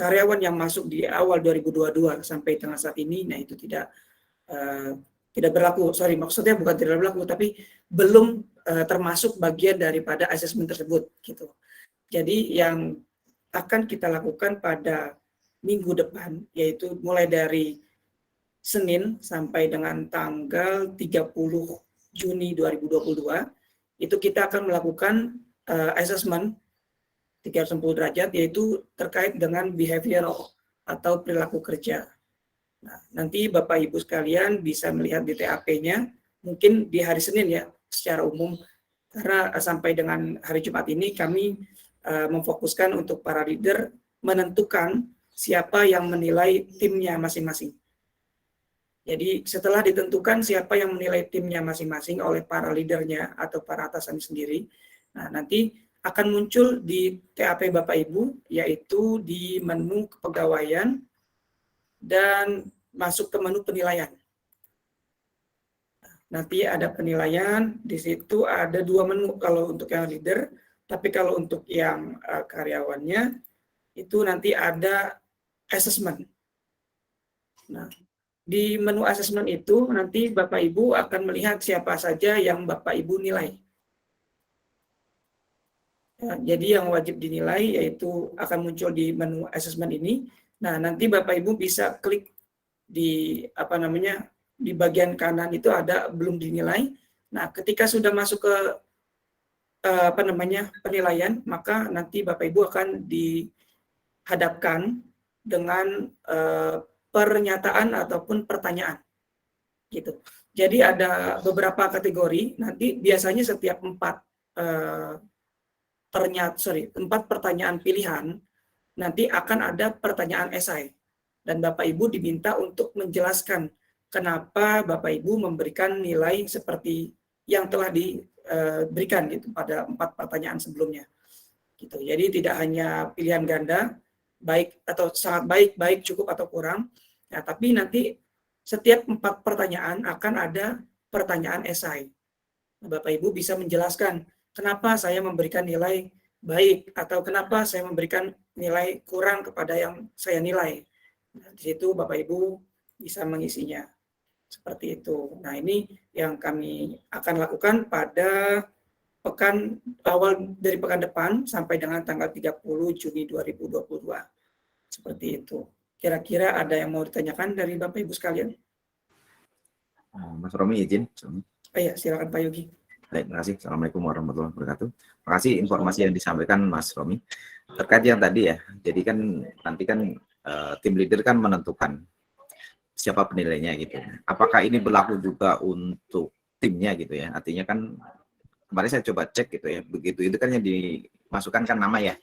karyawan yang masuk di awal 2022 sampai dengan saat ini, nah itu tidak berlaku. Sorry, maksudnya bukan tidak berlaku, tapi belum termasuk bagian daripada asesmen tersebut gitu. Jadi yang akan kita lakukan pada minggu depan, yaitu mulai dari Senin sampai dengan tanggal 30 Juni 2022, itu kita akan melakukan assessment 360 derajat, yaitu terkait dengan behavioral atau perilaku kerja. Nah, nanti Bapak Ibu sekalian bisa melihat di TAP-nya, mungkin di hari Senin ya, secara umum, karena sampai dengan hari Jumat ini kami memfokuskan untuk para leader menentukan siapa yang menilai timnya masing-masing. Jadi setelah ditentukan siapa yang menilai timnya masing-masing oleh para leadernya atau para atasan sendiri, nah nanti akan muncul di TAP Bapak Ibu, yaitu di menu kepegawaian dan masuk ke menu penilaian. Nanti ada penilaian, di situ ada 2 menu kalau untuk yang leader, tapi kalau untuk yang karyawannya, itu nanti ada assessment. Nah, di menu assessment itu nanti Bapak Ibu akan melihat siapa saja yang Bapak Ibu nilai. Ya, jadi yang wajib dinilai yaitu akan muncul di menu assessment ini. Nah, nanti Bapak Ibu bisa klik di di bagian kanan itu ada belum dinilai. Nah, ketika sudah masuk ke penilaian, maka nanti Bapak Ibu akan dihadapkan dengan pernyataan ataupun pertanyaan. Gitu. Jadi ada beberapa kategori, nanti biasanya setiap 4 pertanyaan pilihan, nanti akan ada pertanyaan esai. Dan Bapak Ibu diminta untuk menjelaskan kenapa Bapak Ibu memberikan nilai seperti yang telah diberikan gitu pada 4 pertanyaan sebelumnya. Gitu. Jadi tidak hanya pilihan ganda, baik atau sangat baik, baik, cukup atau kurang. Ya, tapi nanti setiap 4 pertanyaan akan ada pertanyaan esai. Bapak Ibu bisa menjelaskan kenapa saya memberikan nilai baik atau kenapa saya memberikan nilai kurang kepada yang saya nilai. Nah, di situ Bapak Ibu bisa mengisinya. Seperti itu. Nah, ini yang kami akan lakukan pada awal dari pekan depan sampai dengan tanggal 30 Juni 2022. Seperti itu. Kira-kira ada yang mau ditanyakan dari Bapak Ibu sekalian? Mas Romi izin. Iya, silakan Pak Yogi. Baik, terima kasih. Assalamualaikum warahmatullahi wabarakatuh. Terima kasih informasi yang disampaikan Mas Romi. Terkait yang tadi ya, jadi kan nanti kan tim leader kan menentukan siapa penilainya gitu. Apakah ini berlaku juga untuk timnya gitu ya? Artinya kan kemarin saya coba cek gitu ya, begitu itu kan yang dimasukkan kan nama ya.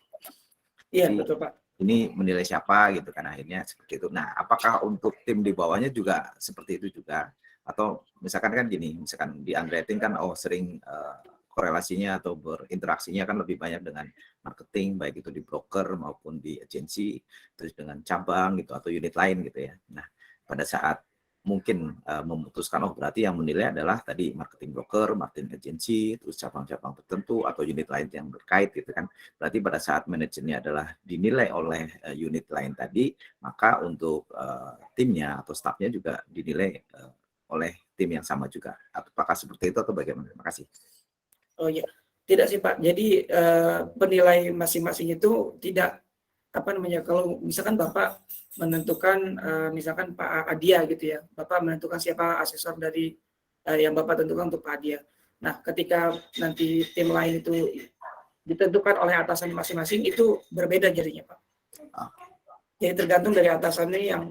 Iya, jadi, betul Pak. Ini menilai siapa gitu kan akhirnya seperti itu. Nah, apakah untuk tim di bawahnya juga seperti itu juga? Atau misalkan kan gini, misalkan di underwriting kan sering korelasinya atau berinteraksinya kan lebih banyak dengan marketing, baik itu di broker maupun di agensi, terus dengan cabang gitu atau unit lain gitu ya. Nah, pada saat mungkin memutuskan berarti yang menilai adalah tadi marketing broker, marketing agensi, terus cabang-cabang tertentu atau unit lain yang terkait gitu kan. Berarti pada saat manajernya adalah dinilai oleh unit lain tadi, maka untuk timnya atau stafnya juga dinilai oleh tim yang sama juga. Apakah seperti itu atau bagaimana? Terima kasih. Oh iya, tidak sih Pak. Jadi penilai masing-masing itu tidak kalau misalkan Bapak menentukan misalkan Pak Adia gitu ya, Bapak menentukan siapa asesor dari yang Bapak tentukan untuk Pak Adia. Nah, ketika nanti tim lain itu ditentukan oleh atasan masing-masing itu berbeda jadinya Pak. Jadi tergantung dari atasannya yang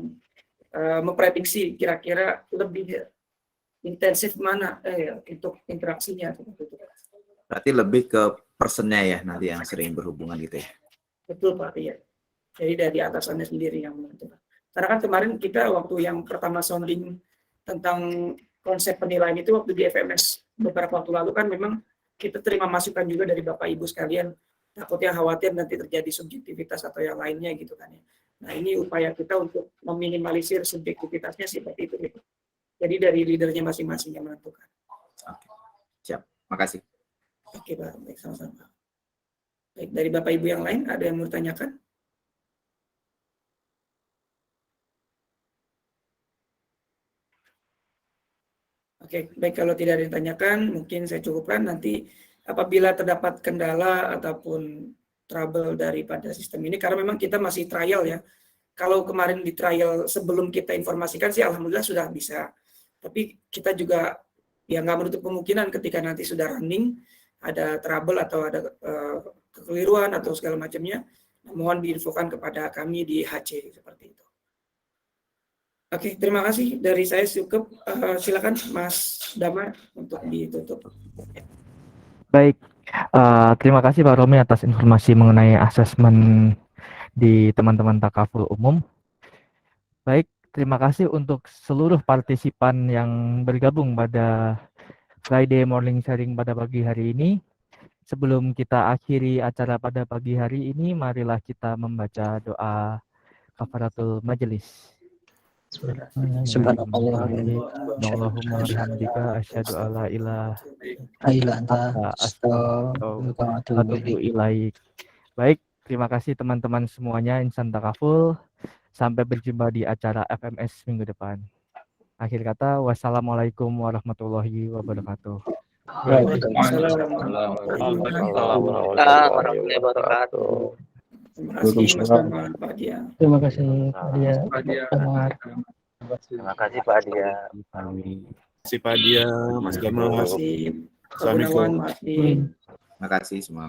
memprediksi kira-kira lebih intensif mana untuk interaksinya. Berarti lebih ke personnya ya nanti yang sering berhubungan gitu ya. Betul Pak, iya. Jadi dari atasannya sendiri yang menentukan. Karena kan kemarin kita waktu yang pertama sounding tentang konsep penilaian itu waktu di FMS beberapa waktu lalu kan memang kita terima masukan juga dari Bapak Ibu sekalian. Takutnya khawatir nanti terjadi subjektivitas atau yang lainnya gitu kan ya. Nah ini upaya kita untuk meminimalisir subjektivitasnya seperti itu. Gitu. Jadi dari leadernya masing-masing yang menentukan. Oke. Siap, makasih. Oke Pak, baik sama-sama. Baik, dari Bapak Ibu yang lain ada yang mau ditanyakan? Oke, baik, kalau tidak ada yang ditanyakan, mungkin saya cukupkan. Nanti apabila terdapat kendala ataupun trouble daripada sistem ini, karena memang kita masih trial ya. Kalau kemarin di trial sebelum kita informasikan sih alhamdulillah sudah bisa. Tapi kita juga ya nggak menutup kemungkinan ketika nanti sudah running ada trouble atau ada kekeliruan atau segala macamnya, mohon diinfokan kepada kami di HC seperti itu. Oke, terima kasih dari saya cukup. Silakan Mas Damar untuk ditutup. Baik, terima kasih Pak Romi atas informasi mengenai asesmen di teman-teman takaful umum. Baik, terima kasih untuk seluruh partisipan yang bergabung pada Friday Morning Sharing pada pagi hari ini. Sebelum kita akhiri acara pada pagi hari ini, marilah kita membaca doa kafaratul majelis. Subhanallah. Allahumma bihamdika asyhadu alla ilaha illa anta astaghfiruka wa atubu ilaik. Baik, terima kasih teman-teman semuanya insan takaful. Sampai berjumpa di acara FMS minggu depan. Akhir kata, wassalamualaikum warahmatullahi wabarakatuh. Waalaikumsalam warahmatullahi wabarakatuh. Terima kasih Mas Damar, Pak Dia. Terima kasih Pak Dia. Terima kasih Pak Dia. Terima kasih Pak Dia, Mas Gamal. Terima kasih Pak Gunawan, Mas Di. Terima kasih semua.